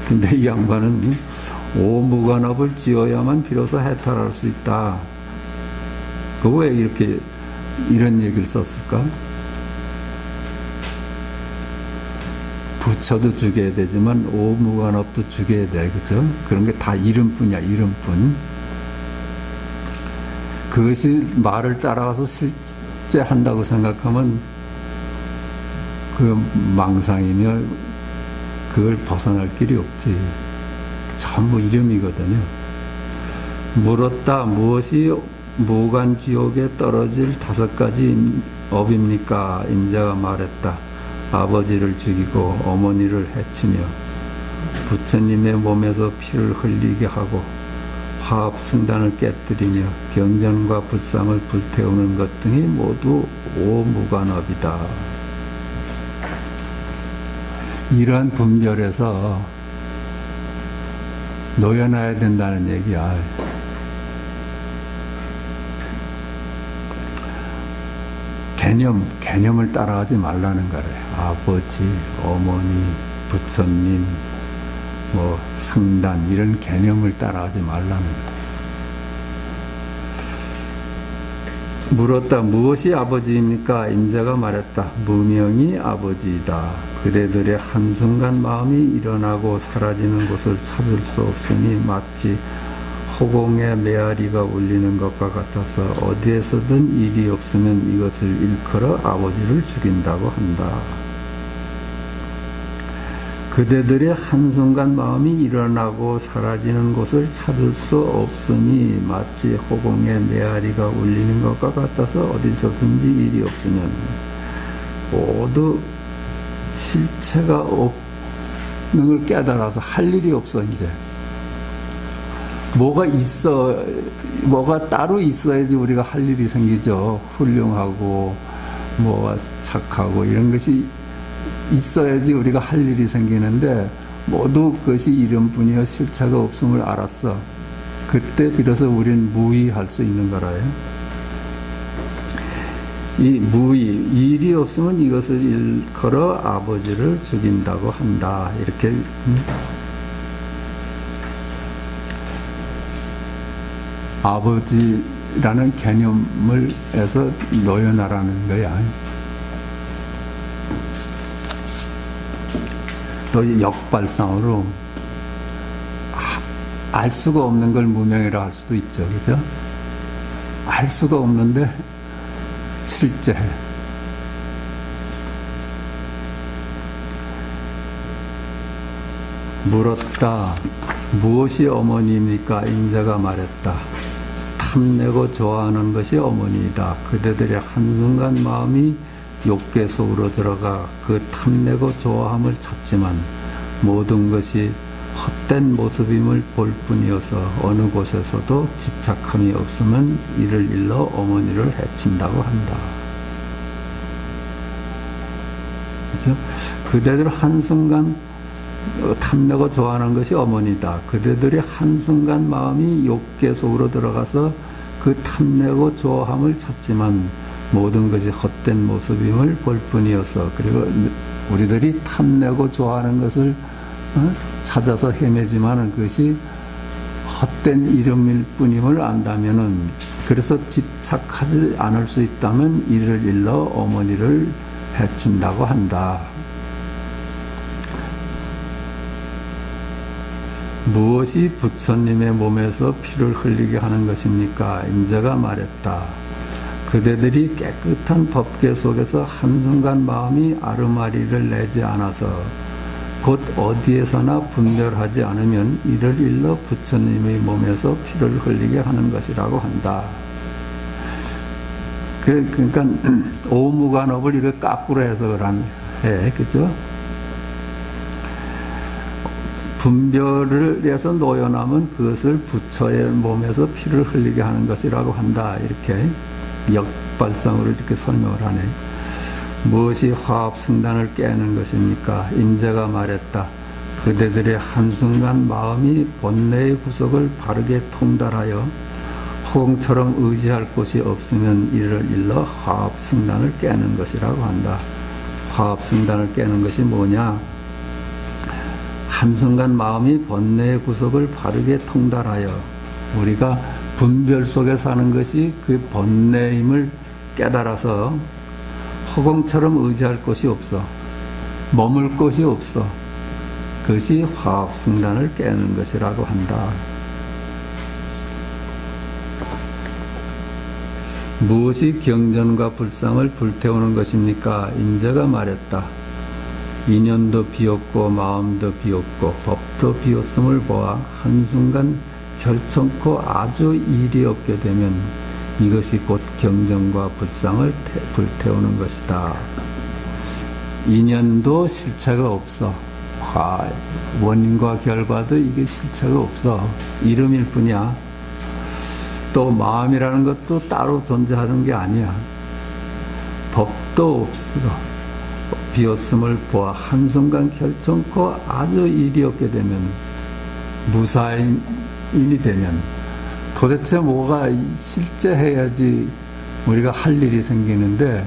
근데 이 양반은 오무간업을 지어야만 비로소 해탈할 수 있다. 그 왜 이렇게 이런 얘기를 썼을까? 부처도 죽여야 되지만 오무간업도 죽여야 돼. 그죠? 그런 게 다 이름뿐이야. 이름뿐. 그것이 말을 따라가서 실제 한다고 생각하면 그 망상이며 그걸 벗어날 길이 없지. 전부 이름이거든요. 물었다. 무엇이 무간지옥에 떨어질 5가지 업입니까? 임자가 말했다. 아버지를 죽이고 어머니를 해치며 부처님의 몸에서 피를 흘리게 하고 화합승단을 깨뜨리며 경전과 불상을 불태우는 것 등이 모두 오무간업이다. 이러한 분별에서 놓여놔야 된다는 얘기야. 개념을 따라가지 말라는 거래. 아버지, 어머니, 부처님, 성단 이런 개념을 따라가지 말라는 거래. 물었다. 무엇이 아버지입니까? 임자가 말했다. 무명이 아버지이다. 그대들의 한순간 마음이 일어나고 사라지는 곳을 찾을 수 없으니 마치 호공의 메아리가 울리는 것과 같아서 어디에서든 일이 없으면 이것을 일컬어 아버지를 죽인다고 한다. 그대들의 한순간 마음이 일어나고 사라지는 곳을 찾을 수 없으니 마치 호공의 메아리가 울리는 것과 같아서 어디서든지 일이 없으면 모두 실체가 없는 걸 깨달아서 할 일이 없어, 이제. 뭐가 따로 있어야지 우리가 할 일이 생기죠. 훌륭하고, 뭐가 착하고, 이런 것이 있어야지 우리가 할 일이 생기는데, 모두 그것이 이름뿐이여 실체가 없음을 알았어. 그때 비로소 우리는 무의할 수 있는 거라요. 이 무의, 일이 없으면 이것을 일컬어 아버지를 죽인다고 한다. 이렇게 아버지라는 개념을 해서 놓여나라는 거야. 또 역발상으로 알 수가 없는 걸 무명이라 할 수도 있죠. 그죠? 알 수가 없는데 실제해. 물었다. 무엇이 어머니입니까? 인자가 말했다. 탐내고 좋아하는 것이 어머니이다. 그대들의 한순간 마음이 욕계 속으로 들어가 그 탐내고 좋아함을 찾지만 모든 것이 헛된 모습임을 볼 뿐이어서 어느 곳에서도 집착함이 없으면 이를 일러 어머니를 해친다고 한다. 그렇죠? 그대들 한순간 탐내고 좋아하는 것이 어머니다. 그대들이 한순간 마음이 욕계 속으로 들어가서 그 탐내고 좋아함을 찾지만 모든 것이 헛된 모습임을 볼 뿐이어서 그리고 우리들이 탐내고 좋아하는 것을 찾아서 헤매지만 그것이 헛된 이름일 뿐임을 안다면은 그래서 집착하지 않을 수 있다면 이를 일러 어머니를 해친다고 한다. 무엇이 부처님의 몸에서 피를 흘리게 하는 것입니까? 인자가 말했다. 그대들이 깨끗한 법계 속에서 한순간 마음이 아르마리를 내지 않아서 곧 어디에서나 분별하지 않으면 이를 일러 부처님의 몸에서 피를 흘리게 하는 것이라고 한다. 그러니까 오무간업을 이렇게 까꾸로 해석을 해, 그죠? 분별을 해서 놓여남은 그것을 부처의 몸에서 피를 흘리게 하는 것이라고 한다. 이렇게 역발상으로 이렇게 설명을 하네. 무엇이 화합승단을 깨는 것입니까? 인자가 말했다. 그대들의 한순간 마음이 본래의 구석을 바르게 통달하여 허공처럼 의지할 곳이 없으면 이를 일러 화합승단을 깨는 것이라고 한다. 화합승단을 깨는 것이 뭐냐? 한순간 마음이 본래의 구석을 바르게 통달하여 우리가 분별 속에 사는 것이 그 본래임을 깨달아서 허공처럼 의지할 곳이 없어. 머물 곳이 없어. 그것이 화합승단을 깨는 것이라고 한다. 무엇이 경전과 불상을 불태우는 것입니까? 인자가 말했다. 인연도 비었고 마음도 비었고 법도 비었음을 보아 한순간 결정코 아주 일이 없게 되면 이것이 곧 경전과 불상을 불태우는 것이다. 인연도 실체가 없어. 원인과 결과도 이게 실체가 없어. 이름일 뿐이야. 또 마음이라는 것도 따로 존재하는 게 아니야. 법도 없어. 비었음을 보아 한순간 결정코 아주 일이 없게 되면 무사인이 되면 도대체 뭐가 실제해야지 우리가 할 일이 생기는데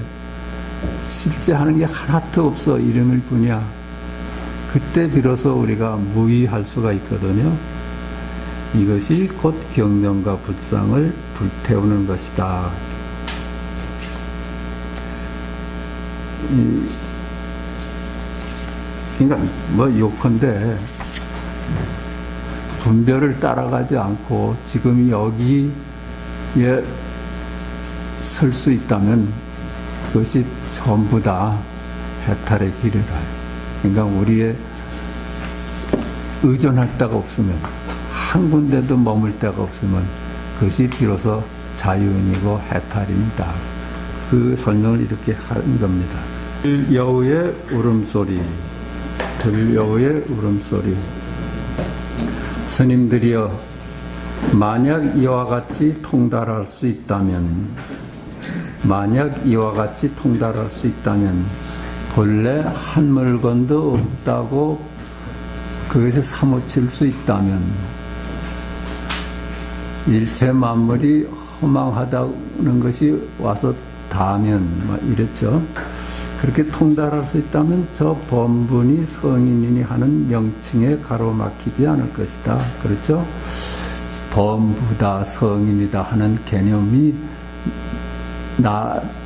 실제하는 게 하나도 없어. 이름일 뿐이야. 그때 비로소 우리가 무의할 수가 있거든요. 이것이 곧 경전과 불상을 불태우는 것이다. 그러니까 뭐 요컨대 분별을 따라가지 않고 지금 여기에 설 수 있다면 그것이 전부 다 해탈의 길이라. 그러니까 우리의 의존할 데가 없으면 한 군데도 머물 데가 없으면 그것이 비로소 자유인이고 해탈입니다. 그 설명을 이렇게 하는 겁니다. 들여우의 울음소리, 들여우의 울음소리. 스님들이여, 만약 이와 같이 통달할 수 있다면, 만약 이와 같이 통달할 수 있다면, 본래 한 물건도 없다고 그것을 사무칠 수 있다면, 일체 만물이 허망하다는 것이 와서 닿으면, 이렇죠. 그렇게 통달할 수 있다면 저 범분이 성인이니 하는 명칭에 가로막히지 않을 것이다. 그렇죠? 범부다, 성인이다 하는 개념이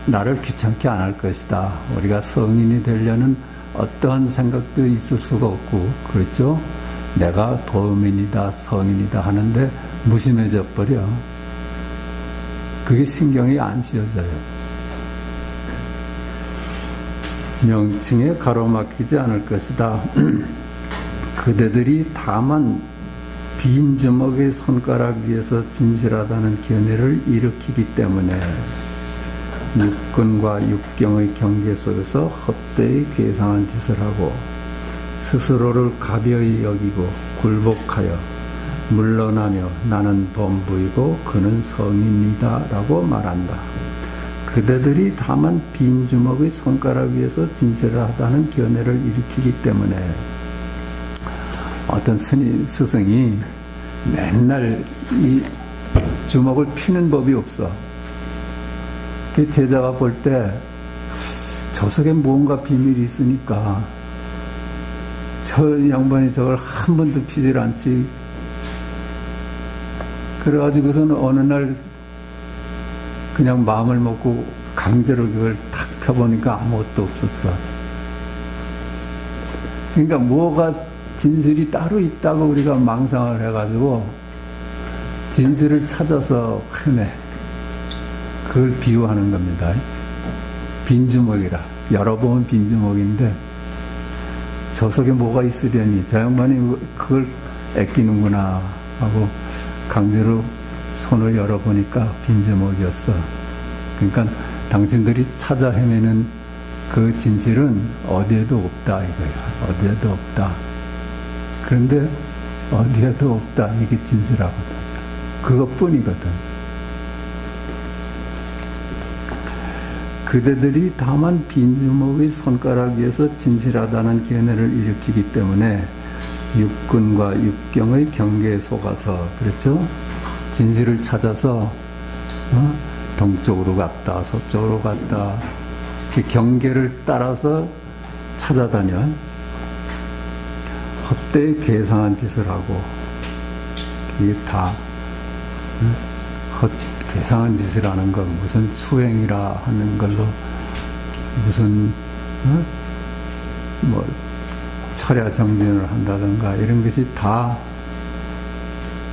나를 귀찮게 안 할 것이다. 우리가 성인이 되려는 어떠한 생각도 있을 수가 없고, 그렇죠? 내가 범인이다, 성인이다 하는데 무심해져 버려. 그게 신경이 안 씌워져요. 명칭에 가로막히지 않을 것이다. 그대들이 다만 빈 주먹의 손가락 위에서 진실하다는 견해를 일으키기 때문에 육근과 육경의 경계 속에서 헛되이 괴상한 짓을 하고 스스로를 가벼이 여기고 굴복하여 물러나며 나는 범부이고 그는 성인이다 라고 말한다. 그대들이 다만 빈 주먹의 손가락 위에서 진실하다는 견해를 일으키기 때문에 어떤 스승이 맨날 이 주먹을 피는 법이 없어. 그 제자가 볼 때 저 속에 뭔가 비밀이 있으니까 저 양반이 저걸 한 번도 피질 않지. 그래가지고서는 어느 날 그냥 마음을 먹고 강제로 그걸 탁 펴보니까 아무것도 없었어. 그러니까 뭐가 진실이 따로 있다고 우리가 망상을 해가지고 진실을 찾아서 헤매. 그걸 비유하는 겁니다. 빈주먹이라. 열어보면 빈주먹인데 저 속에 뭐가 있으려니 저 양반이 그걸 애끼는구나 하고 강제로 손을 열어보니까 빈주먹이었어. 그러니까 당신들이 찾아 헤매는 그 진실은 어디에도 없다 이거야. 어디에도 없다. 그런데 어디에도 없다 이게 진실하거든. 그것뿐이거든. 그대들이 다만 빈주먹의 손가락 위에서 진실하다는 견해를 일으키기 때문에 육근과 육경의 경계에 속아서 그렇죠? 진실을 찾아서 동쪽으로 갔다 서쪽으로 갔다 그 경계를 따라서 찾아다녀 헛되이 괴상한 짓을 하고 이게 다 괴상한 짓을 하는 건 무슨 수행이라 하는 걸로 무슨 뭐 철야 정진을 한다든가 이런 것이 다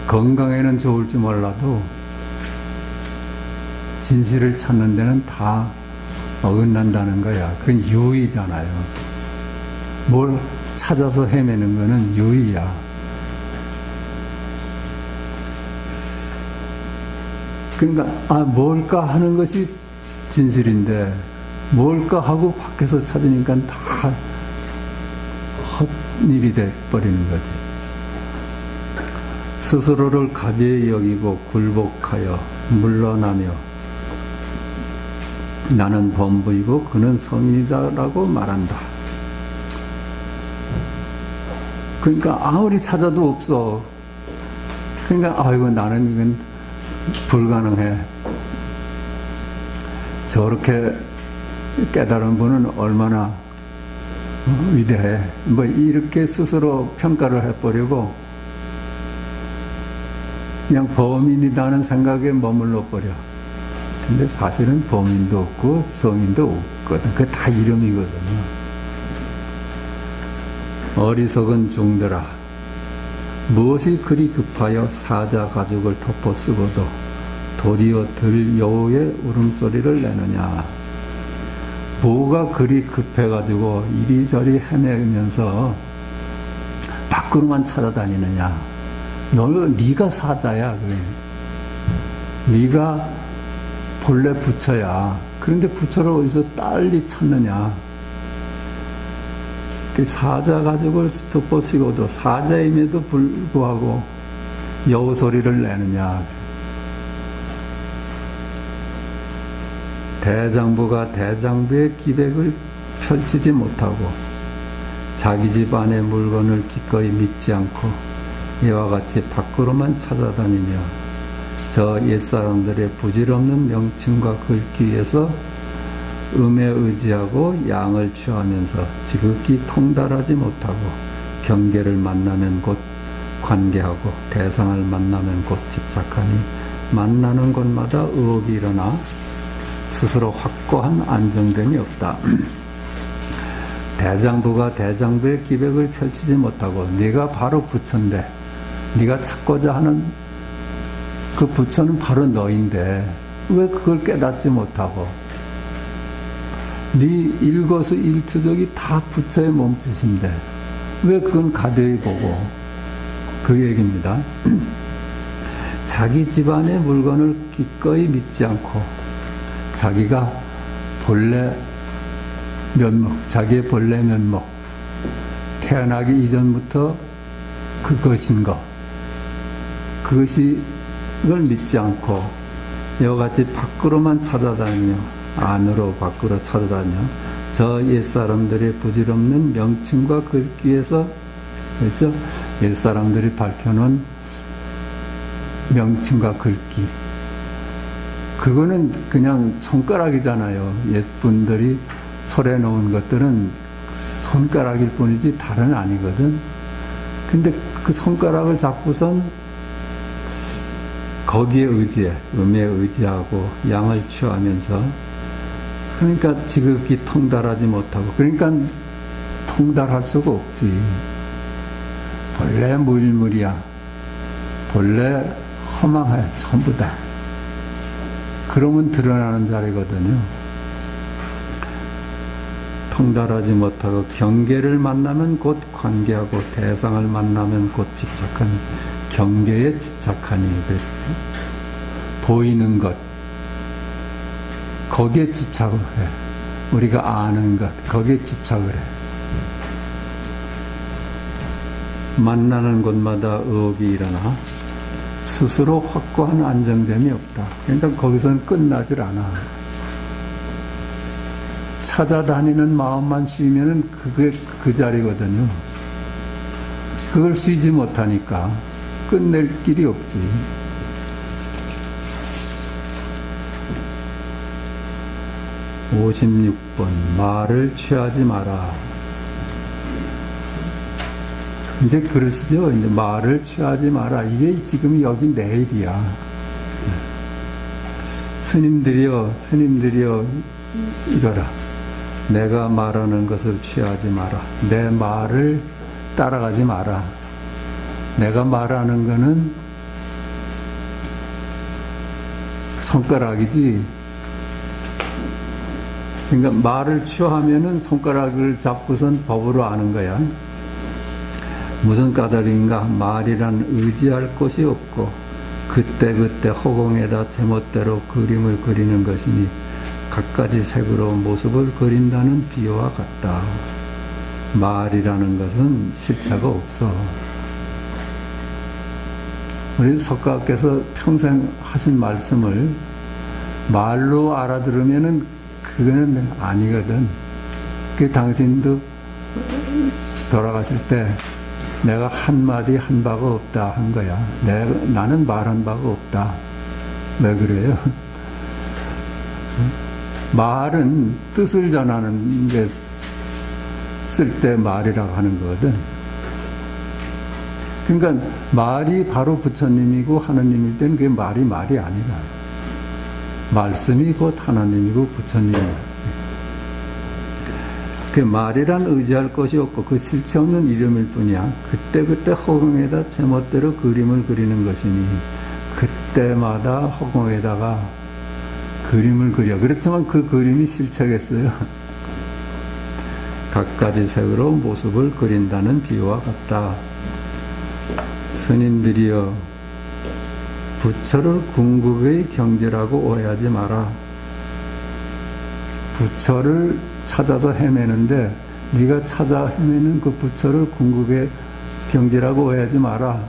건강에는 좋을지 몰라도 진실을 찾는 데는 다 어긋난다는 거야. 그건 유의잖아요. 뭘 찾아서 헤매는 거는 유의야. 그러니까 뭘까 하는 것이 진실인데 뭘까 하고 밖에서 찾으니까 다 헛일이 돼버리는 거지. 스스로를 가벼이 여기고 굴복하여 물러나며 나는 범부이고 그는 성인이다라고 말한다. 그러니까 아무리 찾아도 없어. 그러니까 아이고 나는 이건 불가능해. 저렇게 깨달은 분은 얼마나 위대해. 뭐 이렇게 스스로 평가를 해버리고 그냥 범인이라는 생각에 머물러 버려. 근데 사실은 범인도 없고 성인도 없거든. 그게 다 이름이거든요. 어리석은 중들아, 무엇이 그리 급하여 사자 가죽을 덮어 쓰고도 도리어 들 여우의 울음소리를 내느냐. 뭐가 그리 급해가지고 이리저리 헤매면서 밖으로만 찾아다니느냐. 네가 사자야. 그래. 네가 본래 부처야. 그런데 부처를 어디서 딸리 찾느냐. 그 사자 가죽을 덮어쓰고도 사자임에도 불구하고 여우 소리를 내느냐. 대장부가 대장부의 기백을 펼치지 못하고 자기 집 안의 물건을 기꺼이 믿지 않고 이와 같이 밖으로만 찾아다니며 저 옛사람들의 부질없는 명칭과 글귀 위에서 음에 의지하고 양을 취하면서 지극히 통달하지 못하고 경계를 만나면 곧 관계하고 대상을 만나면 곧 집착하니 만나는 곳마다 의혹이 일어나 스스로 확고한 안정됨이 없다. 대장부가 대장부의 기백을 펼치지 못하고 네가 바로 부처인데 네가 찾고자 하는 그 부처는 바로 너인데 왜 그걸 깨닫지 못하고 네 일거수일투족이 다 부처의 몸짓인데 왜 그건 가벼이 보고 그 얘기입니다. 자기 집안의 물건을 기꺼이 믿지 않고 자기가 본래 면목, 자기의 본래 면목, 태어나기 이전부터 그것인 것, 그것이 걸 믿지 않고 이와 같이 밖으로만 찾아다니며 안으로 밖으로 찾아다니며 저 옛사람들의 부질없는 명칭과 글귀에서 그렇죠? 옛사람들이 밝혀놓은 명칭과 글귀 그거는 그냥 손가락이잖아요. 옛분들이 설해 놓은 것들은 손가락일 뿐이지 다른 아니거든. 근데 그 손가락을 잡고선 거기에 의지해, 음에 의지하고 양을 취하면서 그러니까 지극히 통달하지 못하고 그러니까 통달할 수가 없지. 본래 무일물이야. 본래 허망해 전부 다. 그러면 드러나는 자리거든요. 통달하지 못하고 경계를 만나면 곧 관계하고 대상을 만나면 곧 집착하니 경계에 집착하니 그랬지. 보이는 것 거기에 집착을 해. 우리가 아는 것 거기에 집착을 해. 만나는 곳마다 의혹이 일어나 스스로 확고한 안정됨이 없다. 그러니까 거기서는 끝나질 않아. 찾아다니는 마음만 쉬면은 그게 그 자리거든요. 그걸 쉬지 못하니까 끝낼 길이 없지. (56번) 말을 취하지 마라. 이제 그러시죠. 이제 말을 취하지 마라. 이게 지금 여기 내일이야. 스님들이여 이거라. 내가 말하는 것을 취하지 마라. 내 말을 따라가지 마라. 내가 말하는 거는 손가락이지. 그러니까 말을 취하면은 손가락을 잡고선 법으로 아는 거야. 무슨 까닭인가? 말이란 의지할 곳이 없고 그때그때 허공에다 제멋대로 그림을 그리는 것이니 갖가지 색으로 모습을 그린다는 비유와 같다. 말이라는 것은 실체가 없어. 우리 석가께서 평생 하신 말씀을 말로 알아들으면은 그거는 아니거든. 그 당신도 돌아가실 때 내가 한마디 한 바가 없다 한 거야. 나는 말한 바가 없다. 왜 그래요? 말은 뜻을 전하는 데 쓸 때 말이라고 하는 거거든. 그러니까 말이 바로 부처님이고 하느님일 때는 그게 말이 아니라 말씀이 곧 하나님이고 부처님이야. 그 말이란 의지할 것이 없고 그 실체 없는 이름일 뿐이야. 그때그때 허공에다 제멋대로 그림을 그리는 것이니 그때마다 허공에다가 그림을 그려. 그렇지만 그 그림이 실체겠어요. 갖가지 색으로 모습을 그린다는 비유와 같다. 스님들이여 부처를 궁극의 경지라고 오해하지 마라. 부처를 찾아서 헤매는데 네가 찾아 헤매는 그 부처를 궁극의 경지라고 오해하지 마라.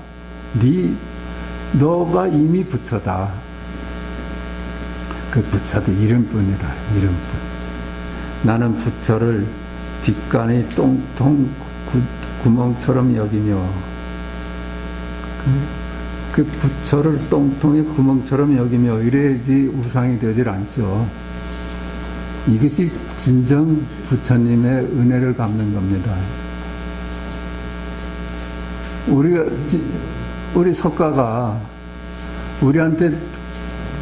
너가 이미 부처다. 그 부처도 이름뿐이다. 이름뿐. 나는 부처를 뒷간의 똥통 구멍처럼 여기며 그 부처를 똥통의 구멍처럼 여기며 이래야지 우상이 되질 않죠. 이것이 진정 부처님의 은혜를 갚는 겁니다. 우리 석가가 우리한테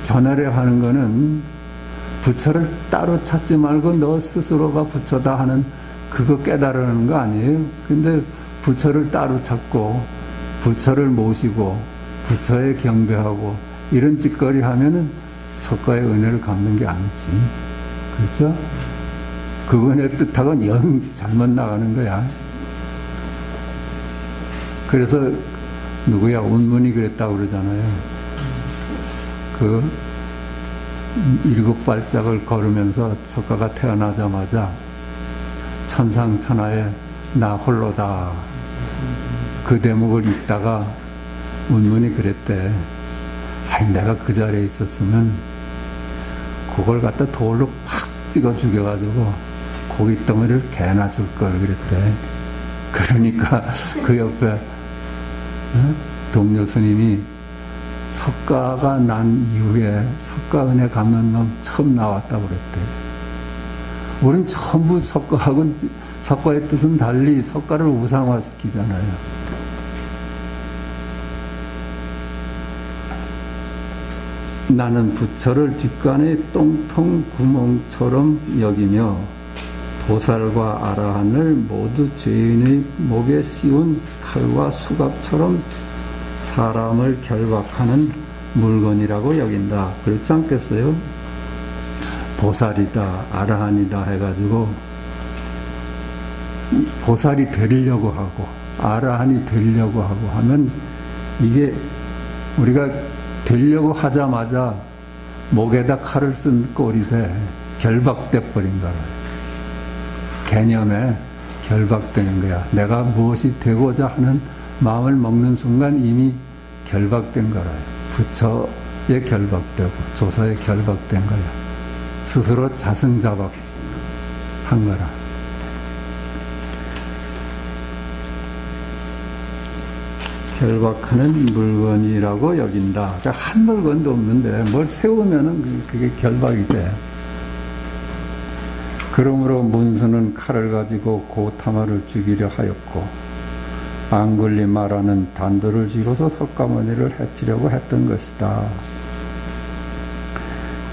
전하려 하는 거는 부처를 따로 찾지 말고 너 스스로가 부처다 하는 그거 깨달으는 거 아니에요. 근데 부처를 따로 찾고 부처를 모시고 부처에 경배하고 이런 짓거리 하면은 석가의 은혜를 갚는 게 아니지. 그렇죠? 그 은혜의 뜻하고는 영 잘못 나가는 거야. 그래서 누구야? 운문이 그랬다고 그러잖아요. 그 7발짝을 걸으면서 석가가 태어나자마자 천상천하에 나 홀로다. 그 대목을 읽다가 운문이 그랬대. 내가 그 자리에 있었으면 그걸 갖다 돌로 팍 찍어 죽여가지고 고기 덩어리를 개나 줄 걸 그랬대. 그러니까 그 옆에 동료 스님이 석가가 난 이후에 석가 은혜 갚는 놈 처음 나왔다고 그랬대. 우린 전부 석가의 뜻은 달리 석가를 우상화시키잖아요. 나는 부처를 뒷간의 똥통 구멍처럼 여기며 보살과 아라한을 모두 죄인의 목에 씌운 칼과 수갑처럼 사람을 결박하는 물건이라고 여긴다. 그렇지 않겠어요? 보살이다, 아라한이다 해가지고 보살이 되려고 하고 아라한이 되려고 하고 하면 이게 우리가 되려고 하자마자 목에다 칼을 쓴 꼴이 돼. 결박돼 버린 거야. 개념에 결박되는 거야. 내가 무엇이 되고자 하는 마음을 먹는 순간 이미 결박된 거라. 부처에 결박되고 조사에 결박된 거야. 스스로 자승자박한 거라. 결박하는 물건이라고 여긴다. 그러니까 한 물건도 없는데 뭘 세우면은 그게 결박이 돼. 그러므로 문수는 칼을 가지고 고타마를 죽이려 하였고 앙굴리마라는 단도를 쥐고서 석가모니를 해치려고 했던 것이다.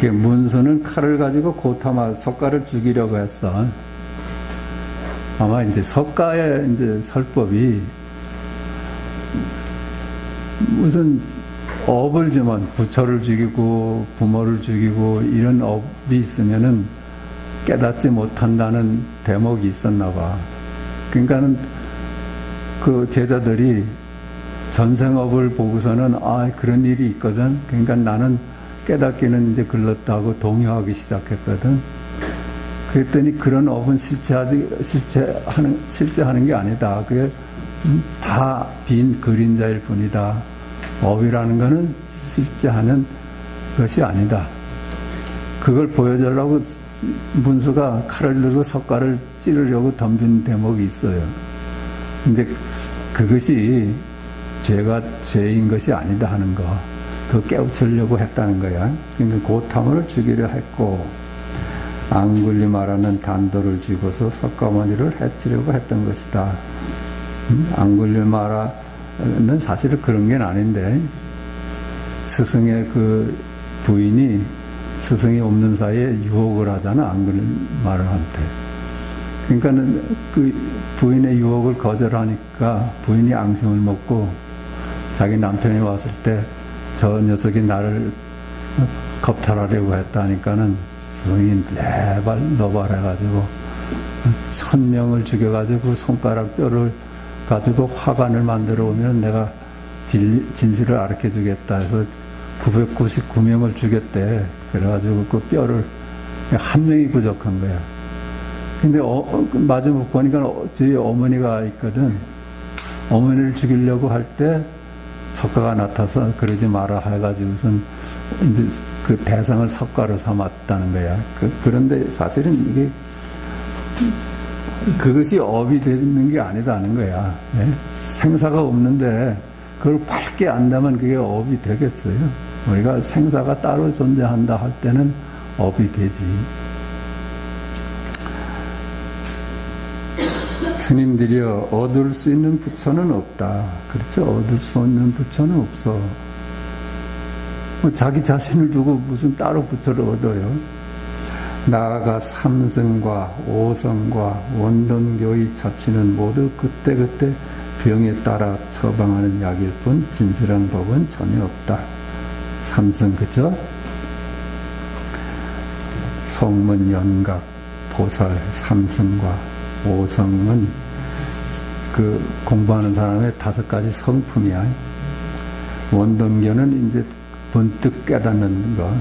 문수는 칼을 가지고 고타마 석가를 죽이려고 했어. 아마 이제 석가의 이제 설법이 무슨 업을 주면 부처를 죽이고 부모를 죽이고 이런 업이 있으면은 깨닫지 못한다는 대목이 있었나 봐. 그러니까는 그 제자들이 전생업을 보고서는 그런 일이 있거든. 그러니까 나는 깨닫기는 이제 글렀다고 동요하기 시작했거든. 그랬더니 그런 업은 실제하는 게 아니다. 그게 다 빈 그림자일 뿐이다. 업이라는 것은 실제하는 것이 아니다. 그걸 보여주려고 문수가 칼을 들고 석가를 찌르려고 덤빈 대목이 있어요. 근데 그것이 죄인 것이 아니다 하는 거. 그 깨우치려고 했다는 거야. 그러니까 고타마를 죽이려 했고 앙굴리마라는 단도를 쥐고서 석가모니를 해치려고 했던 것이다. 앙굴리마라는 사실은 그런 게 아닌데 스승의 그 부인이 스승이 없는 사이에 유혹을 하잖아. 앙굴리마라한테. 그러니까는 그 부인의 유혹을 거절하니까 부인이 앙심을 먹고 자기 남편이 왔을 때 저 녀석이 나를 겁탈하려고 했다니까는 스승이 너발 해가지고 1000명을 죽여가지고 손가락 뼈를 가지고 화관을 만들어 오면 내가 진실을 알게 주겠다 해서 999명을 죽였대. 그래가지고 그 뼈를 한 명이 부족한 거야. 근데 마지막 보니까 저희 어머니가 있거든. 어머니를 죽이려고 할 때 석가가 나타서 그러지 마라 해가지고선 이제 그 대상을 석가로 삼았다는 거야. 그런데 사실은 이게 그것이 업이 되는 게 아니라는 거야. 예? 생사가 없는데 그걸 밝게 안다면 그게 업이 되겠어요. 우리가 생사가 따로 존재한다 할 때는 업이 되지. 스님들이여 얻을 수 있는 부처는 없다. 그렇죠? 얻을 수 있는 부처는 없어. 자기 자신을 두고 무슨 따로 부처를 얻어요. 나아가 삼성과 오성과 원돈교의 잡치는 모두 그때그때 병에 따라 처방하는 약일 뿐 진실한 법은 전혀 없다. 삼성, 그죠? 성문, 연각, 보살, 삼성과 오성은 그 공부하는 사람의 5가지 성품이야. 원돈교는 이제 번뜩 깨닫는 거.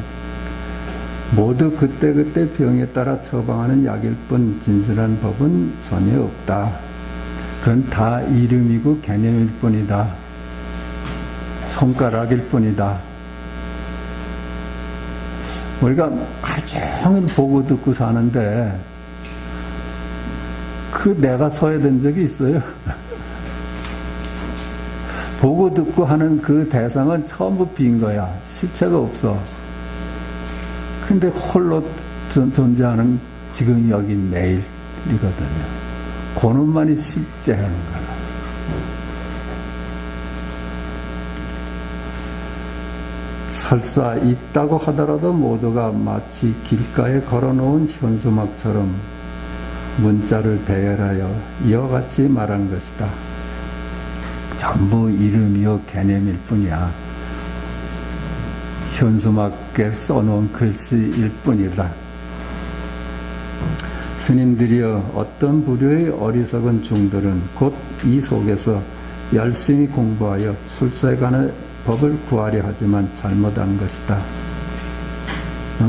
모두 그때그때 병에 따라 처방하는 약일 뿐 진실한 법은 전혀 없다. 그건 다 이름이고 개념일 뿐이다. 손가락일 뿐이다. 우리가 하루 종일 보고 듣고 사는데 그 내가 소외된 적이 있어요. 보고 듣고 하는 그 대상은 전부 빈 거야. 실체가 없어. 근데 홀로 존재하는 지금 여기 내일이거든요. 그놈만이 실제하는 거야. 설사 있다고 하더라도 모두가 마치 길가에 걸어놓은 현수막처럼 문자를 배열하여 이와 같이 말한 것이다. 전부 이름이요 개념일 뿐이야. 현수막에 써놓은 글씨일 뿐이다. 스님들이여 어떤 부류의 어리석은 중들은 곧 이 속에서 열심히 공부하여 출세간의 법을 구하려 하지만 잘못한 것이다.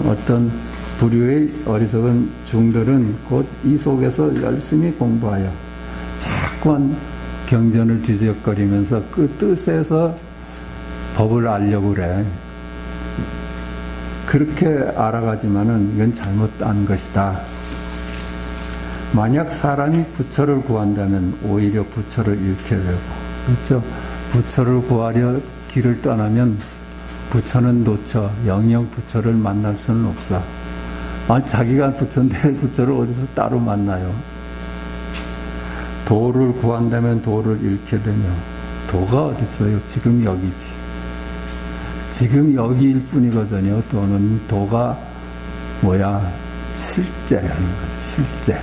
어떤 부류의 어리석은 중들은 곧 이 속에서 열심히 공부하여 자꾸만 경전을 뒤적거리면서 그 뜻에서 법을 알려고 그래. 그렇게 알아가지만은 이건 잘못한 것이다. 만약 사람이 부처를 구한다면 오히려 부처를 잃게 되고, 그렇죠? 부처를 구하려 길을 떠나면 부처는 놓쳐 영영 부처를 만날 수는 없어. 자기가 부처인데 부처를 어디서 따로 만나요? 도를 구한다면 도를 잃게 되며, 도가 어디 있어요? 지금 여기지. 지금 여기일 뿐이거든요. 도가 뭐야? 실제라는 거죠. 실제.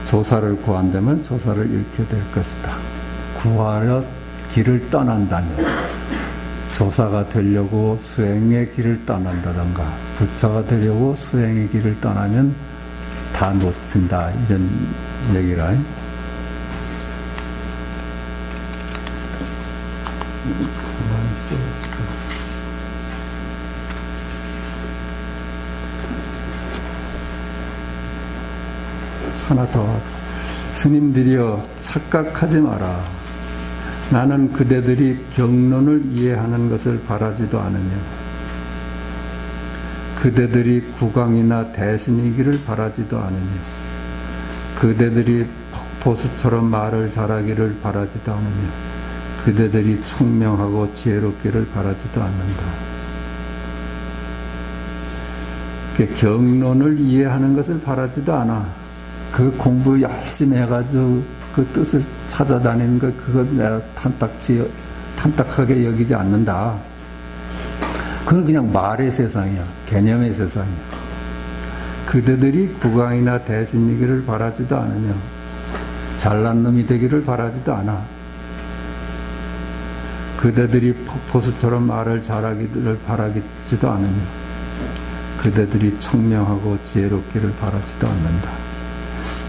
조사를 구한다면 조사를 잃게 될 것이다. 구하려 길을 떠난다면 조사가 되려고 수행의 길을 떠난다던가 부처가 되려고 수행의 길을 떠나면 다 놓친다. 이런 얘기라. 가만히 있어. 하나 더. 스님들이여 착각하지 마라. 나는 그대들이 경론을 이해하는 것을 바라지도 않으며 그대들이 국왕이나 대신이기를 바라지도 않으며 그대들이 폭포수처럼 말을 잘하기를 바라지도 않으며 그대들이 총명하고 지혜롭기를 바라지도 않는다. 경론을 이해하는 것을 바라지도 않아. 그 공부 열심히 해가지고 그 뜻을 찾아다니는 거 그거 내가 탐탁하게 여기지 않는다. 그건 그냥 말의 세상이야. 개념의 세상이야. 그대들이 국왕이나 대신이기를 바라지도 않으며 잘난 놈이 되기를 바라지도 않아. 그대들이 폭포수처럼 말을 잘하기를 바라지도 않으며 그대들이 총명하고 지혜롭기를 바라지도 않는다.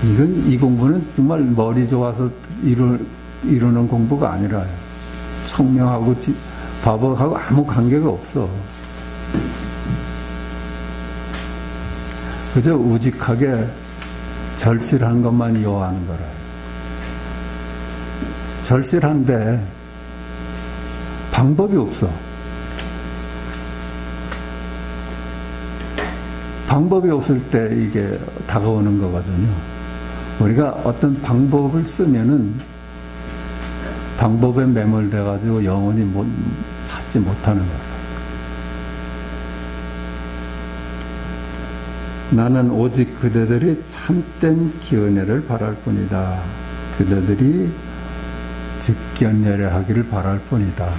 이 공부는 정말 머리 좋아서 이루는 공부가 아니라 총명하고 바보하고 아무 관계가 없어. 그저 우직하게 절실한 것만 요하는 거라. 절실한데 방법이 없어. 방법이 없을 때 이게 다가오는 거거든요. 우리가 어떤 방법을 쓰면은 방법에 매몰돼가지고 영원히 찾지 못하는 거야. 나는 오직 그대들이 참된 기은혜를 바랄 뿐이다. 그대들이 직견예례하기를 바랄 뿐이다.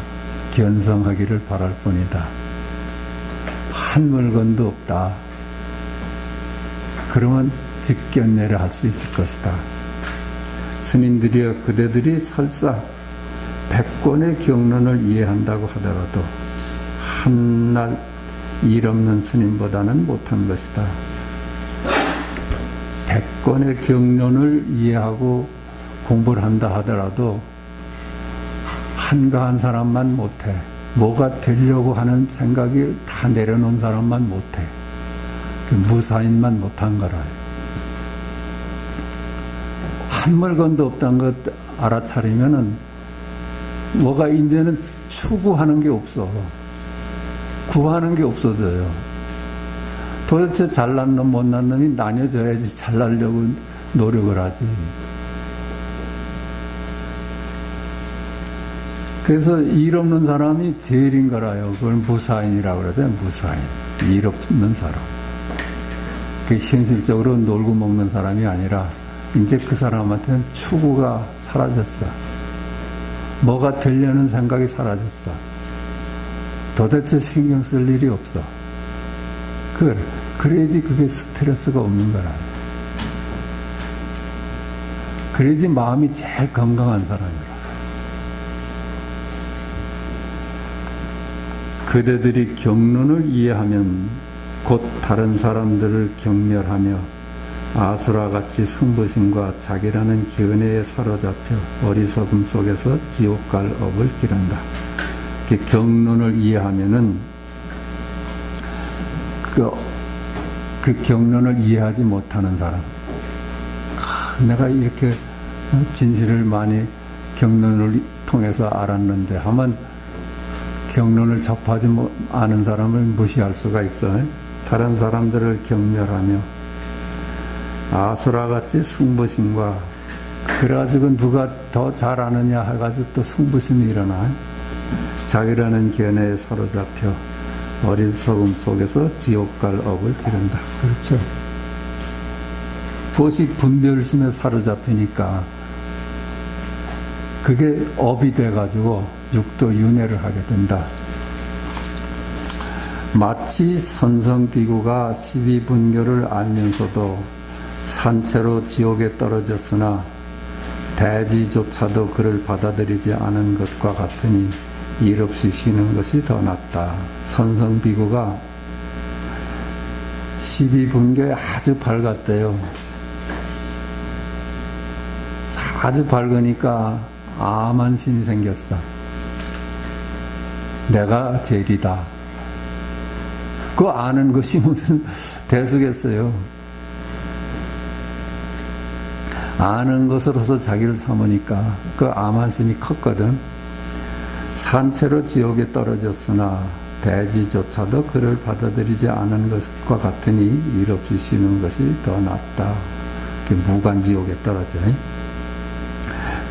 견성하기를 바랄 뿐이다. 한 물건도 없다. 그러면 직견예례 할 수 있을 것이다. 스님들이여 그대들이 설사 100권의 경론을 이해한다고 하더라도 한낱 일 없는 스님보다는 못한 것이다. 100권의 경론을 이해하고 공부를 한다 하더라도 한가한 사람만 못해. 뭐가 되려고 하는 생각이 다 내려놓은 사람만 못해. 그 무사인만 못한 거라. 한 물건도 없다는 것 알아차리면은 뭐가 이제는 추구하는 게 없어. 구하는 게 없어져요. 도대체 잘난 놈 못난 놈이 나뉘어져야지 잘나려고 노력을 하지. 그래서 일 없는 사람이 제일인 거라요. 그걸 무사인이라고 그러죠. 무사인. 일 없는 사람. 그 현실적으로 놀고 먹는 사람이 아니라 이제 그 사람한테는 추구가 사라졌어. 뭐가 되려는 생각이 사라졌어. 도대체 신경 쓸 일이 없어. 그래야지 그게 스트레스가 없는 거라. 그래야지 마음이 제일 건강한 사람이라. 그대들이 경론을 이해하면 곧 다른 사람들을 경멸하며 아수라같이 승부심과 자기라는 기은혜에 사로잡혀 어리석음 속에서 지옥 갈 업을 기른다. 경론을 이해하면은 그 경론을 이해하지 못하는 사람. 내가 이렇게 진실을 많이 경론을 통해서 알았는데 하면 경론을 접하지 않은 사람을 무시할 수가 있어요. 다른 사람들을 경멸하며 아수라같이 승부심과 그래가지고 누가 더 잘하느냐 해가지고 또 승부심이 일어나. 자기라는 견해에 사로잡혀 어리석음 속에서 지옥 갈 업을 기른다. 그렇죠. 그것이 분별심에 사로잡히니까 그게 업이 돼가지고 육도 윤회를 하게 된다. 마치 선성비구가 12분교를 알면서도 산채로 지옥에 떨어졌으나 대지조차도 그를 받아들이지 않은 것과 같으니 일 없이 쉬는 것이 더 낫다. 선성비구가 12분교에 아주 밝았대요. 아주 밝으니까 암한심이 생겼어. 내가 제일이다. 그 아는 것이 무슨 대수겠어요. 아는 것으로서 자기를 삼으니까 그 암한심이 컸거든. 산채로 지옥에 떨어졌으나 대지조차도 그를 받아들이지 않은 것과 같으니 일 없이 쉬는 것이 더 낫다. 무간지옥에 떨어져.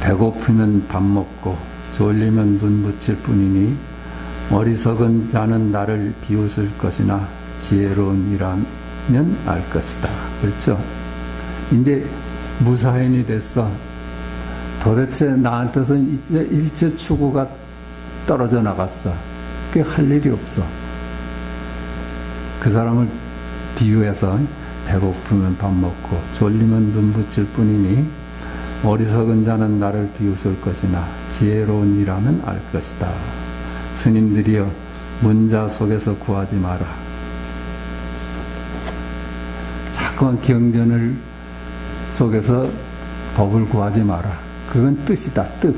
배고프면 밥 먹고 졸리면 눈 붙일 뿐이니 어리석은 자는 나를 비웃을 것이나 지혜로운 이라면 알 것이다. 그렇죠? 이제 무사인이 됐어. 도대체 나한테서 이제 일체 추구가 떨어져 나갔어. 그게 할 일이 없어. 그 사람을 비유해서 배고프면 밥 먹고 졸리면 눈 붙일 뿐이니 어리석은 자는 나를 비웃을 것이나 지혜로운 이라면 알 것이다. 스님들이여 문자 속에서 구하지 마라. 자꾸만 경전을 속에서 법을 구하지 마라. 그건 뜻이다. 뜻.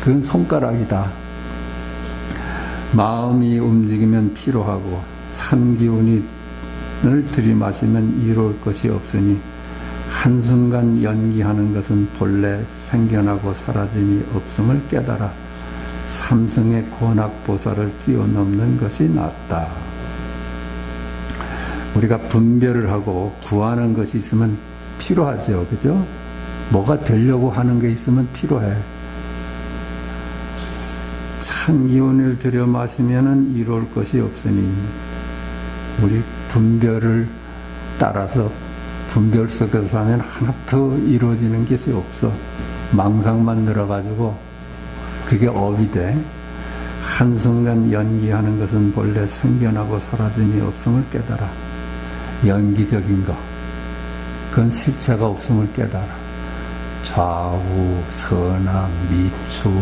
그건 손가락이다. 마음이 움직이면 피로하고 찬 기운이 들이마시면 이로울 것이 없으니 한순간 연기하는 것은 본래 생겨나고 사라짐이 없음을 깨달아 삼승의 고낙보살을 뛰어넘는 것이 낫다. 우리가 분별을 하고 구하는 것이 있으면 필요하죠. 그죠? 뭐가 되려고 하는 게 있으면 필요해. 찬 기운을 들여 마시면 이로울 것이 없으니 우리 분별을 따라서 분별 속에서 하면 하나도 이루어지는 것이 없어. 망상만 늘어가지고 그게 업이 돼. 한순간 연기하는 것은 본래 생겨나고 사라짐이 없음을 깨달아. 연기적인 거, 그건 실체가 없음을 깨달아. 좌우, 선악, 미추,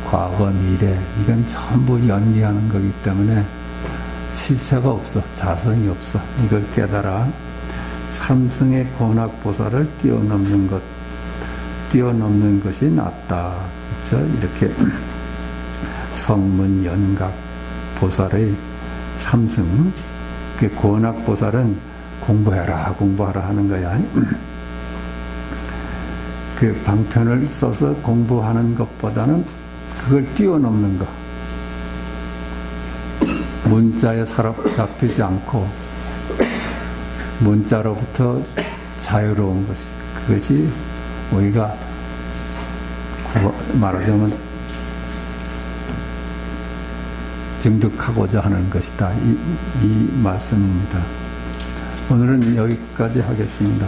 과거, 미래, 이건 전부 연기하는 거기 때문에 실체가 없어. 자성이 없어. 이걸 깨달아 삼승의 고낙보살을 뛰어넘는 것이 낫다. 그렇죠? 이렇게 성문, 연각, 보살의 삼승, 그 고낙보살은 공부해라 하는 거야. 그 방편을 써서 공부하는 것보다는 그걸 뛰어넘는 거. 문자에 사로잡히지 않고 문자로부터 자유로운 것이, 그것이 우리가 말하자면 증득하고자 하는 것이다. 이 말씀입니다. 오늘은 여기까지 하겠습니다.